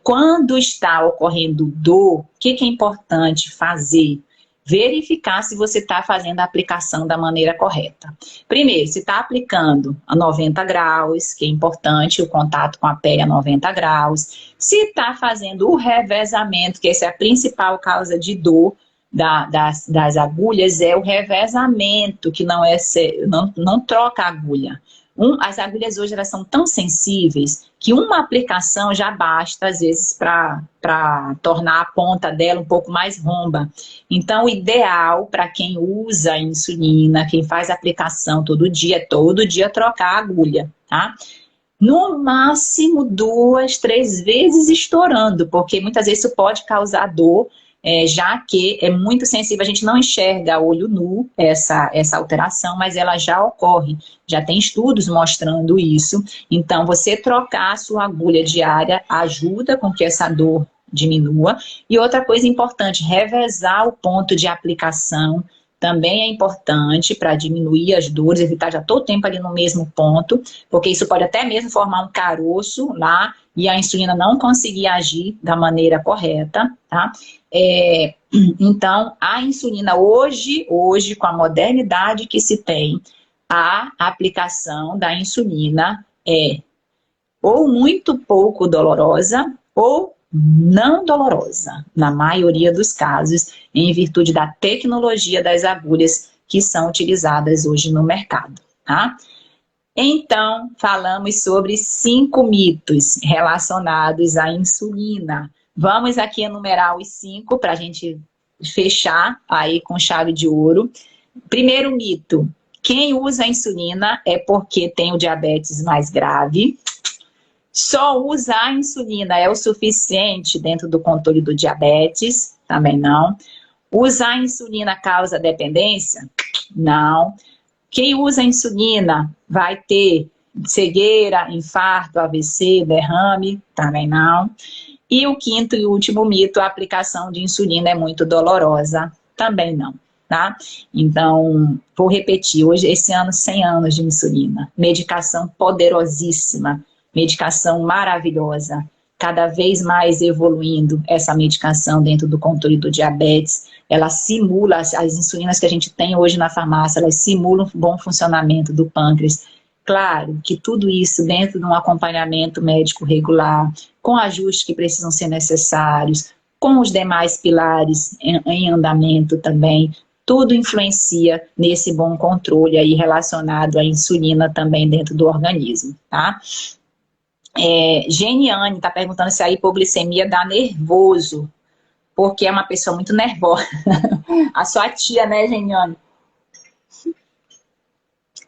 Quando está ocorrendo dor, o que é importante fazer? Verificar se você está fazendo a aplicação da maneira correta. Primeiro, se está aplicando a 90 graus, que é importante o contato com a pele a 90 graus. Se está fazendo o revezamento, que essa é a principal causa de dor das agulhas, é o revezamento, que não troca a agulha. As agulhas hoje elas são tão sensíveis que uma aplicação já basta, às vezes, para tornar a ponta dela um pouco mais romba. Então, o ideal para quem usa a insulina, quem faz a aplicação todo dia, é todo dia trocar a agulha, tá? No máximo 2, 3 vezes estourando, porque muitas vezes isso pode causar dor, já que é muito sensível, a gente não enxerga a olho nu essa alteração, mas ela já ocorre, já tem estudos mostrando isso. Então, você trocar a sua agulha diária ajuda com que essa dor diminua. E outra coisa importante, revezar o ponto de aplicação também é importante para diminuir as dores, evitar já todo o tempo ali no mesmo ponto, porque isso pode até mesmo formar um caroço lá e a insulina não conseguir agir da maneira correta, tá? Então, a insulina hoje, com a modernidade que se tem, a aplicação da insulina é ou muito pouco dolorosa ou não dolorosa, na maioria dos casos, em virtude da tecnologia das agulhas que são utilizadas hoje no mercado, tá? Então, falamos sobre 5 mitos relacionados à insulina. Vamos aqui enumerar os 5 para a gente fechar aí com chave de ouro. Primeiro mito: quem usa a insulina é porque tem o diabetes mais grave. Só usar a insulina é o suficiente dentro do controle do diabetes? Também não. Usar a insulina causa dependência? Não. Quem usa a insulina vai ter cegueira, infarto, AVC, derrame? Também não. E o quinto e último mito: a aplicação de insulina é muito dolorosa? Também não, tá? Então, vou repetir, hoje, esse ano, 100 anos de insulina. Medicação poderosíssima, medicação maravilhosa, cada vez mais evoluindo essa medicação dentro do controle do diabetes. Ela simula, as insulinas que a gente tem hoje na farmácia, elas simulam o bom funcionamento do pâncreas. Claro que tudo isso dentro de um acompanhamento médico regular, com ajustes que precisam ser necessários, com os demais pilares em andamento também, tudo influencia nesse bom controle aí relacionado à insulina também dentro do organismo, tá? Geniane está perguntando se a hipoglicemia dá nervoso, porque é uma pessoa muito nervosa. A sua tia, né, Geniane?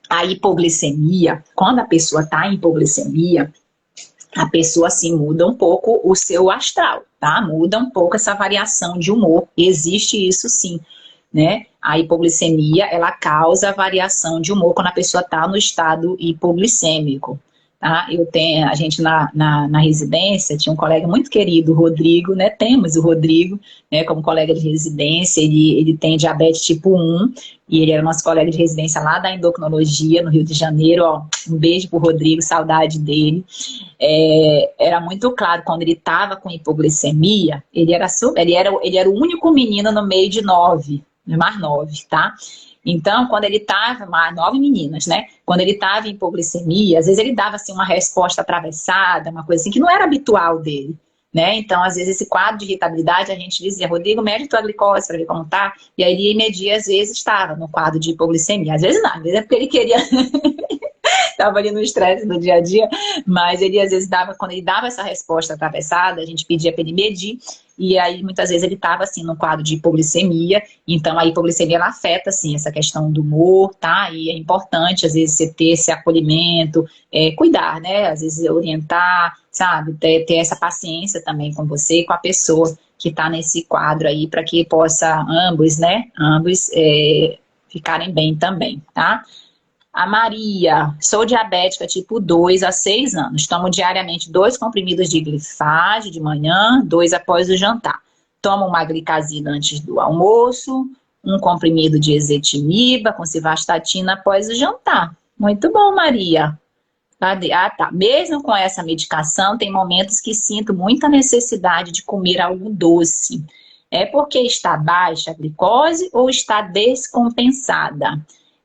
A hipoglicemia, quando a pessoa está em hipoglicemia, a pessoa assim muda um pouco o seu astral, tá? Muda um pouco essa variação de humor. Existe isso sim, né? A hipoglicemia, ela causa variação de humor quando a pessoa está no estado hipoglicêmico. tá? A gente na residência tinha um colega muito querido, o Rodrigo, né? Temos o Rodrigo, né, como colega de residência. Ele tem diabetes tipo 1 e ele era nosso colega de residência lá da endocrinologia, no Rio de Janeiro. Ó, um beijo pro Rodrigo, saudade dele. Era muito claro, quando ele estava com hipoglicemia, ele era o único menino no meio de 9, mais 9, tá? Então, quando ele estava, 9 meninas, né? Quando ele estava em hipoglicemia, às vezes ele dava assim uma resposta atravessada, uma coisa assim que não era habitual dele, né? Então, às vezes esse quadro de irritabilidade, a gente dizia: Rodrigo, mede tua glicose para ver como tá. E aí ele ia medir, às vezes estava no quadro de hipoglicemia. Às vezes não, às vezes é porque ele queria estava ali no estresse do dia a dia, mas ele às vezes quando ele dava essa resposta atravessada, a gente pedia para ele medir, e aí muitas vezes ele estava assim no quadro de hipoglicemia. Então a hipoglicemia ela afeta assim essa questão do humor, tá? E é importante às vezes você ter esse acolhimento, cuidar, né? Às vezes orientar, sabe? Ter essa paciência também com você e com a pessoa que está nesse quadro aí, para que possa ambos ficarem bem também, tá? A Maria: sou diabética tipo 2 há 6 anos. Tomo diariamente 2 comprimidos de glifage de manhã, 2 após o jantar. Tomo uma glicazida antes do almoço, um comprimido de ezetimiba com civastatina após o jantar. Muito bom, Maria. Ah, tá. Mesmo com essa medicação, tem momentos que sinto muita necessidade de comer algo doce. É porque está baixa a glicose ou está descompensada?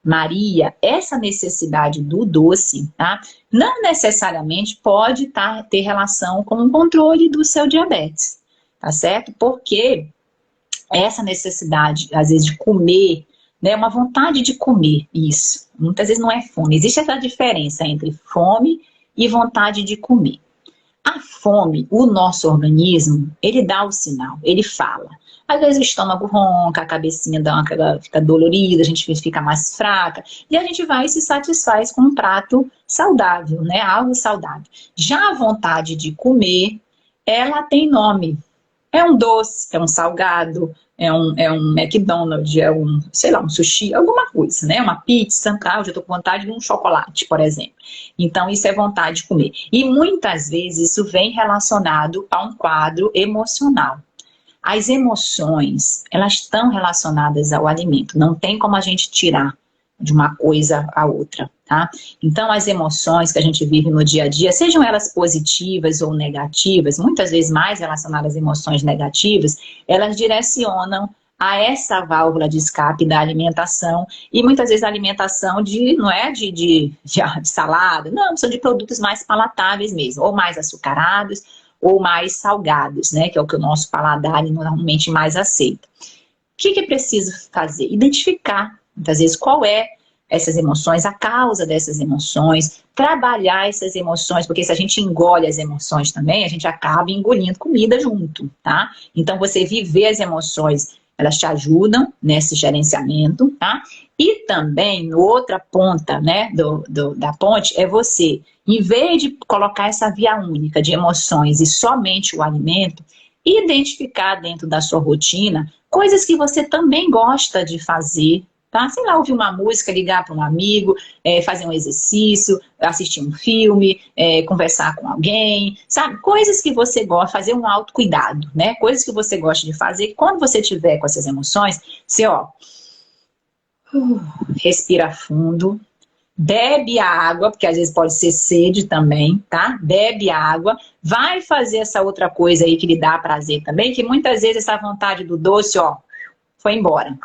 Maria, essa necessidade do doce, tá? Não necessariamente pode ter relação com o controle do seu diabetes, tá certo? Porque essa necessidade, às vezes, de comer, né? Uma vontade de comer, isso. Muitas vezes não é fome. Existe essa diferença entre fome e vontade de comer. A fome, o nosso organismo, ele dá o sinal, ele fala. Às vezes o estômago ronca, a cabecinha fica dolorida, a gente fica mais fraca, e a gente vai e se satisfaz com um prato saudável, né? Algo saudável. Já a vontade de comer, ela tem nome. É um doce, é um salgado, é um McDonald's, sei lá, um sushi, alguma coisa, né? Uma pizza, tá? Hoje eu tô com vontade de um chocolate, por exemplo. Então, isso é vontade de comer. E muitas vezes isso vem relacionado a um quadro emocional. As emoções, elas estão relacionadas ao alimento. Não tem como a gente tirar de uma coisa a outra, tá? Então, as emoções que a gente vive no dia a dia, sejam elas positivas ou negativas, muitas vezes mais relacionadas às emoções negativas, elas direcionam a essa válvula de escape da alimentação. E muitas vezes a alimentação não é de salada, não, são de produtos mais palatáveis mesmo, ou mais açucarados, ou mais salgados, né? Que é o que o nosso paladar normalmente mais aceita. O que é preciso fazer? Identificar, muitas vezes, qual é essas emoções, a causa dessas emoções, trabalhar essas emoções, porque se a gente engole as emoções também, a gente acaba engolindo comida junto, tá? Então, você viver as emoções, elas te ajudam nesse gerenciamento, tá? E também, no outra ponta, né, da ponte, é você, em vez de colocar essa via única de emoções e somente o alimento, identificar dentro da sua rotina coisas que você também gosta de fazer, tá? Sei lá, ouvir uma música, ligar para um amigo, fazer um exercício, assistir um filme, conversar com alguém, sabe? Coisas que você gosta, fazer um autocuidado, né? Coisas que você gosta de fazer, que quando você tiver com essas emoções, você, respira fundo, bebe a água, porque às vezes pode ser sede também, tá? Bebe a água, vai fazer essa outra coisa aí que lhe dá prazer também, que muitas vezes essa vontade do doce, foi embora,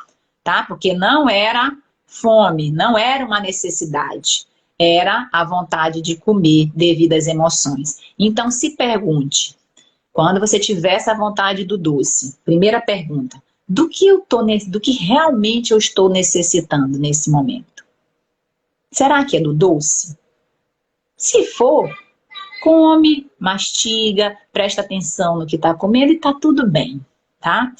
tá? Porque não era fome, não era uma necessidade, era a vontade de comer devido às emoções. Então se pergunte, quando você tiver essa vontade do doce, primeira pergunta, do que realmente eu estou necessitando nesse momento? Será que é do doce? Se for, come, mastiga, presta atenção no que está comendo e está tudo bem, tá?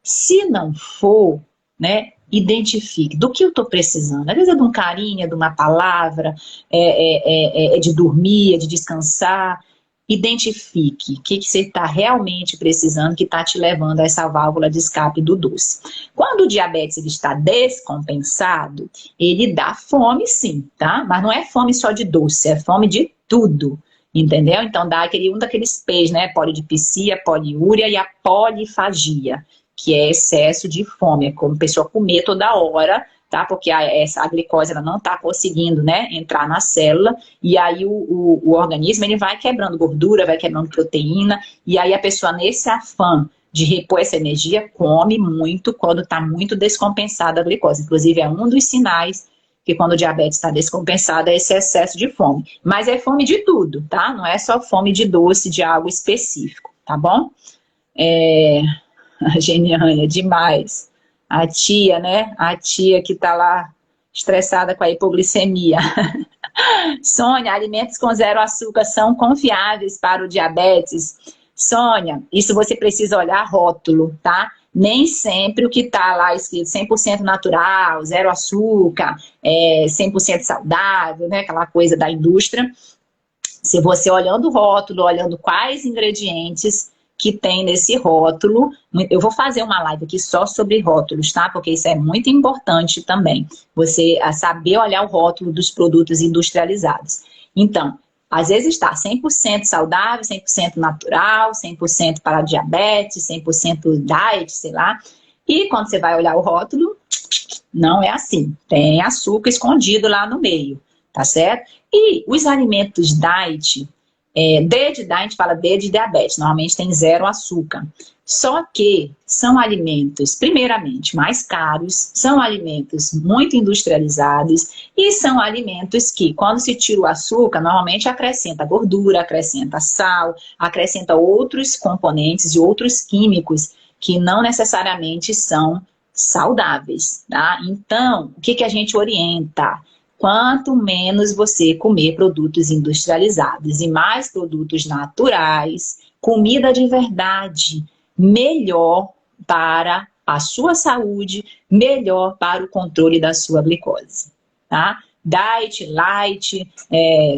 Se não for, né, identifique do que eu estou precisando. Às vezes é de um carinho, é de uma palavra, é de dormir, é de descansar. Identifique o que você está realmente precisando, que está te levando a essa válvula de escape do doce. Quando o diabetes ele está descompensado, ele dá fome sim, tá? Mas não é fome só de doce, é fome de tudo, entendeu? Então dá um daqueles P's, né? Polidipsia, poliúria e a polifagia, que é excesso de fome, é como a pessoa comer toda hora, tá? Porque a glicose ela não está conseguindo, né, entrar na célula, e aí o organismo ele vai quebrando gordura, vai quebrando proteína, e aí a pessoa nesse afã de repor essa energia, come muito quando está muito descompensada a glicose. Inclusive é um dos sinais que quando o diabetes está descompensado é esse excesso de fome. Mas é fome de tudo, tá? Não é só fome de doce, de algo específico, tá bom? A Geniane, demais. A tia, né? A tia que tá lá estressada com a hipoglicemia. Sônia, alimentos com zero açúcar são confiáveis para o diabetes? Sônia, isso você precisa olhar rótulo, tá? Nem sempre o que tá lá escrito 100% natural, zero açúcar, 100% saudável, né? Aquela coisa da indústria. Se você olhando o rótulo, olhando quais ingredientes que tem nesse rótulo, eu vou fazer uma live aqui só sobre rótulos, tá? Porque isso é muito importante também, você saber olhar o rótulo dos produtos industrializados. Então, às vezes está 100% saudável, 100% natural, 100% para diabetes, 100% diet, sei lá. E quando você vai olhar o rótulo, não é assim. Tem açúcar escondido lá no meio, tá certo? E os alimentos diet, D de diet, a gente fala D de diabetes, normalmente tem zero açúcar. Só que são alimentos, primeiramente, mais caros, são alimentos muito industrializados e são alimentos que, quando se tira o açúcar, normalmente acrescenta gordura, acrescenta sal, acrescenta outros componentes e outros químicos que não necessariamente são saudáveis, tá? Então, o que a gente orienta? Quanto menos você comer produtos industrializados e mais produtos naturais, comida de verdade, melhor para a sua saúde, melhor para o controle da sua glicose, tá? Diet, light,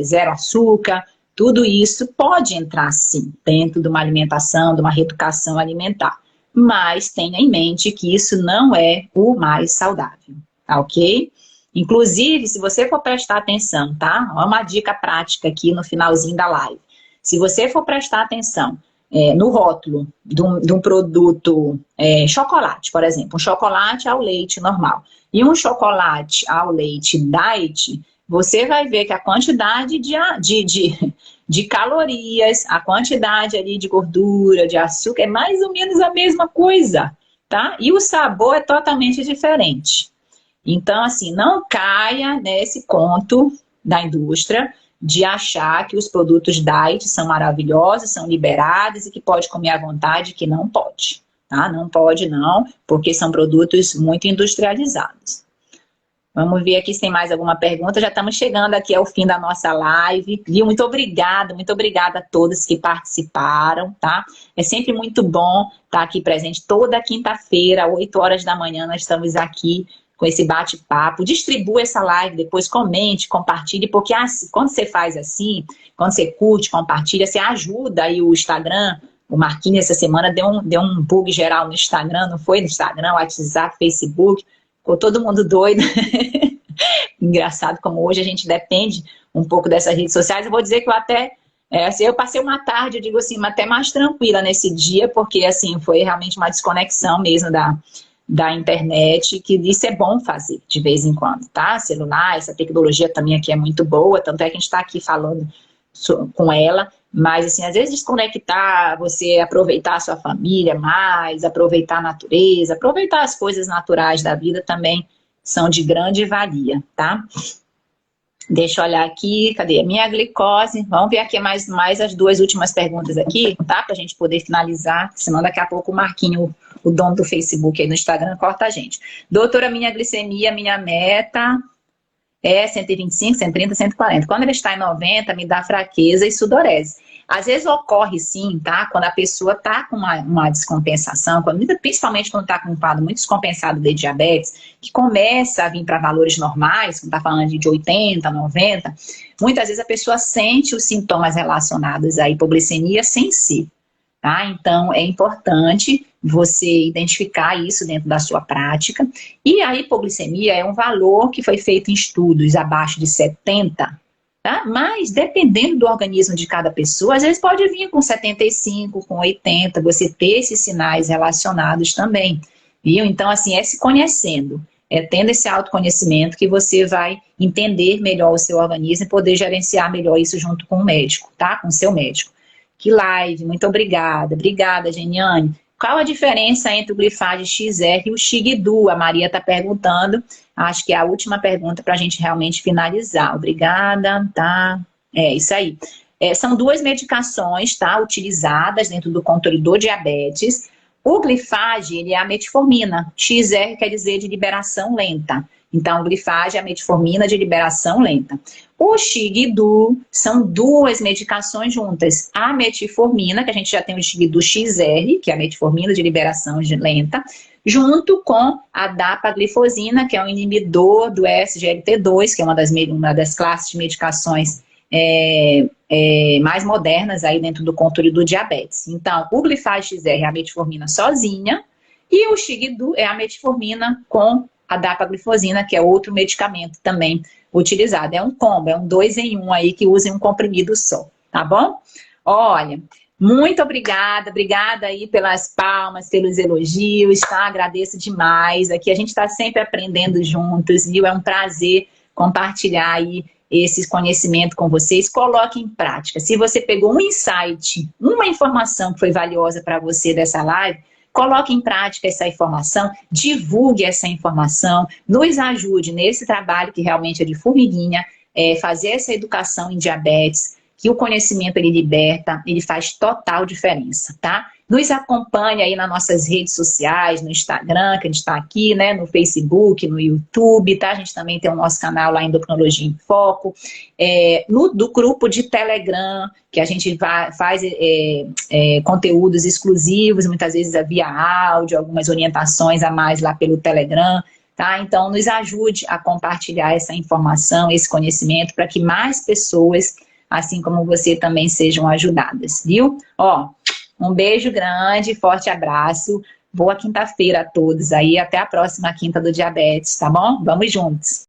zero açúcar, tudo isso pode entrar sim dentro de uma alimentação, de uma reeducação alimentar, mas tenha em mente que isso não é o mais saudável, tá ok? Inclusive, se você for prestar atenção, tá? Uma dica prática aqui no finalzinho da live. Se você for prestar atenção no rótulo de um produto, chocolate, por exemplo, um chocolate ao leite normal e um chocolate ao leite diet, você vai ver que a quantidade de calorias, a quantidade ali de gordura, de açúcar, é mais ou menos a mesma coisa, tá? E o sabor é totalmente diferente. Então, assim, não caia nesse conto da indústria de achar que os produtos diet são maravilhosos, são liberados e que pode comer à vontade, que não pode, tá? Não pode não, porque são produtos muito industrializados. Vamos ver aqui se tem mais alguma pergunta. Já estamos chegando aqui ao fim da nossa live. Viu? Muito obrigada a todos que participaram, tá? É sempre muito bom estar aqui presente toda quinta-feira, 8 horas da manhã, nós estamos aqui com esse bate-papo. Distribua essa live, depois comente, compartilhe, porque quando você faz assim, quando você curte, compartilha, você ajuda aí o Instagram. O Marquinhos essa semana deu um bug geral no Instagram, não foi? No Instagram, WhatsApp, Facebook, ficou todo mundo doido. Engraçado como hoje a gente depende um pouco dessas redes sociais. Eu vou dizer que eu até, assim, eu passei uma tarde, eu digo assim, até mais tranquila nesse dia, porque assim, foi realmente uma desconexão mesmo da internet, que isso é bom fazer de vez em quando, tá? Celular, essa tecnologia também aqui é muito boa, tanto é que a gente está aqui falando com ela, mas assim, às vezes desconectar, você aproveitar a sua família mais, aproveitar a natureza, aproveitar as coisas naturais da vida também são de grande valia, tá? Deixa eu olhar aqui, cadê a minha glicose? Vamos ver aqui mais as duas últimas perguntas aqui, tá? Pra gente poder finalizar, senão daqui a pouco o Marquinho, o dono do Facebook aí no Instagram, corta a gente. Doutora, minha glicemia, minha meta é 125, 130, 140. Quando ele está em 90, me dá fraqueza e sudorese. Às vezes ocorre sim, tá? Quando a pessoa está com uma descompensação, principalmente quando está com um quadro muito descompensado de diabetes, que começa a vir para valores normais, quando está falando de 80, 90, muitas vezes a pessoa sente os sintomas relacionados à hipoglicemia sem ser, tá? Então é importante você identificar isso dentro da sua prática. E a hipoglicemia é um valor que foi feito em estudos abaixo de 70, tá? Mas dependendo do organismo de cada pessoa, às vezes pode vir com 75, com 80, você ter esses sinais relacionados também, viu? Então, assim, é se conhecendo, é tendo esse autoconhecimento que você vai entender melhor o seu organismo e poder gerenciar melhor isso junto com o médico, tá? Com o seu médico. Que live, muito obrigada. Obrigada, Geniane. Qual a diferença entre o Glifage XR e o Xigdu? A Maria está perguntando. Acho que é a última pergunta para a gente realmente finalizar. Obrigada, tá? É isso aí. São duas medicações, tá? Utilizadas dentro do controle do diabetes. O Glifage, ele é a metformina. XR quer dizer de liberação lenta. Então, o Glifage é a metformina de liberação lenta. O Xigdu são duas medicações juntas. A metformina, que a gente já tem o Xigdu XR, que é a metformina de liberação lenta, junto com a dapaglifosina, que é um inibidor do SGLT2, que é uma das classes de medicações mais modernas aí dentro do controle do diabetes. Então, o Glifage XR é a metformina sozinha e o Xigdu é a metformina com a dapaglifosina, que é outro medicamento também utilizado. É um combo, é um 2 em 1 aí que usa em um comprimido só, tá bom? Olha, muito obrigada aí pelas palmas, pelos elogios, tá? Agradeço demais. Aqui a gente está sempre aprendendo juntos, viu? É um prazer compartilhar aí esse conhecimento com vocês. Coloque em prática. Se você pegou um insight, uma informação que foi valiosa para você dessa live, coloque em prática essa informação, divulgue essa informação, nos ajude nesse trabalho que realmente é de formiguinha, fazer essa educação em diabetes, que o conhecimento ele liberta, ele faz total diferença, tá? Nos acompanhe aí nas nossas redes sociais, no Instagram, que a gente está aqui, né? No Facebook, no YouTube, tá? A gente também tem o nosso canal lá, Endocrinologia em Foco. Do grupo de Telegram, que a gente faz conteúdos exclusivos, muitas vezes via áudio, algumas orientações a mais lá pelo Telegram, tá? Então, nos ajude a compartilhar essa informação, esse conhecimento, para que mais pessoas, assim como você, também sejam ajudadas, viu? Ó, um beijo grande, forte abraço, boa quinta-feira a todos aí, até a próxima quinta do diabetes, tá bom? Vamos juntos!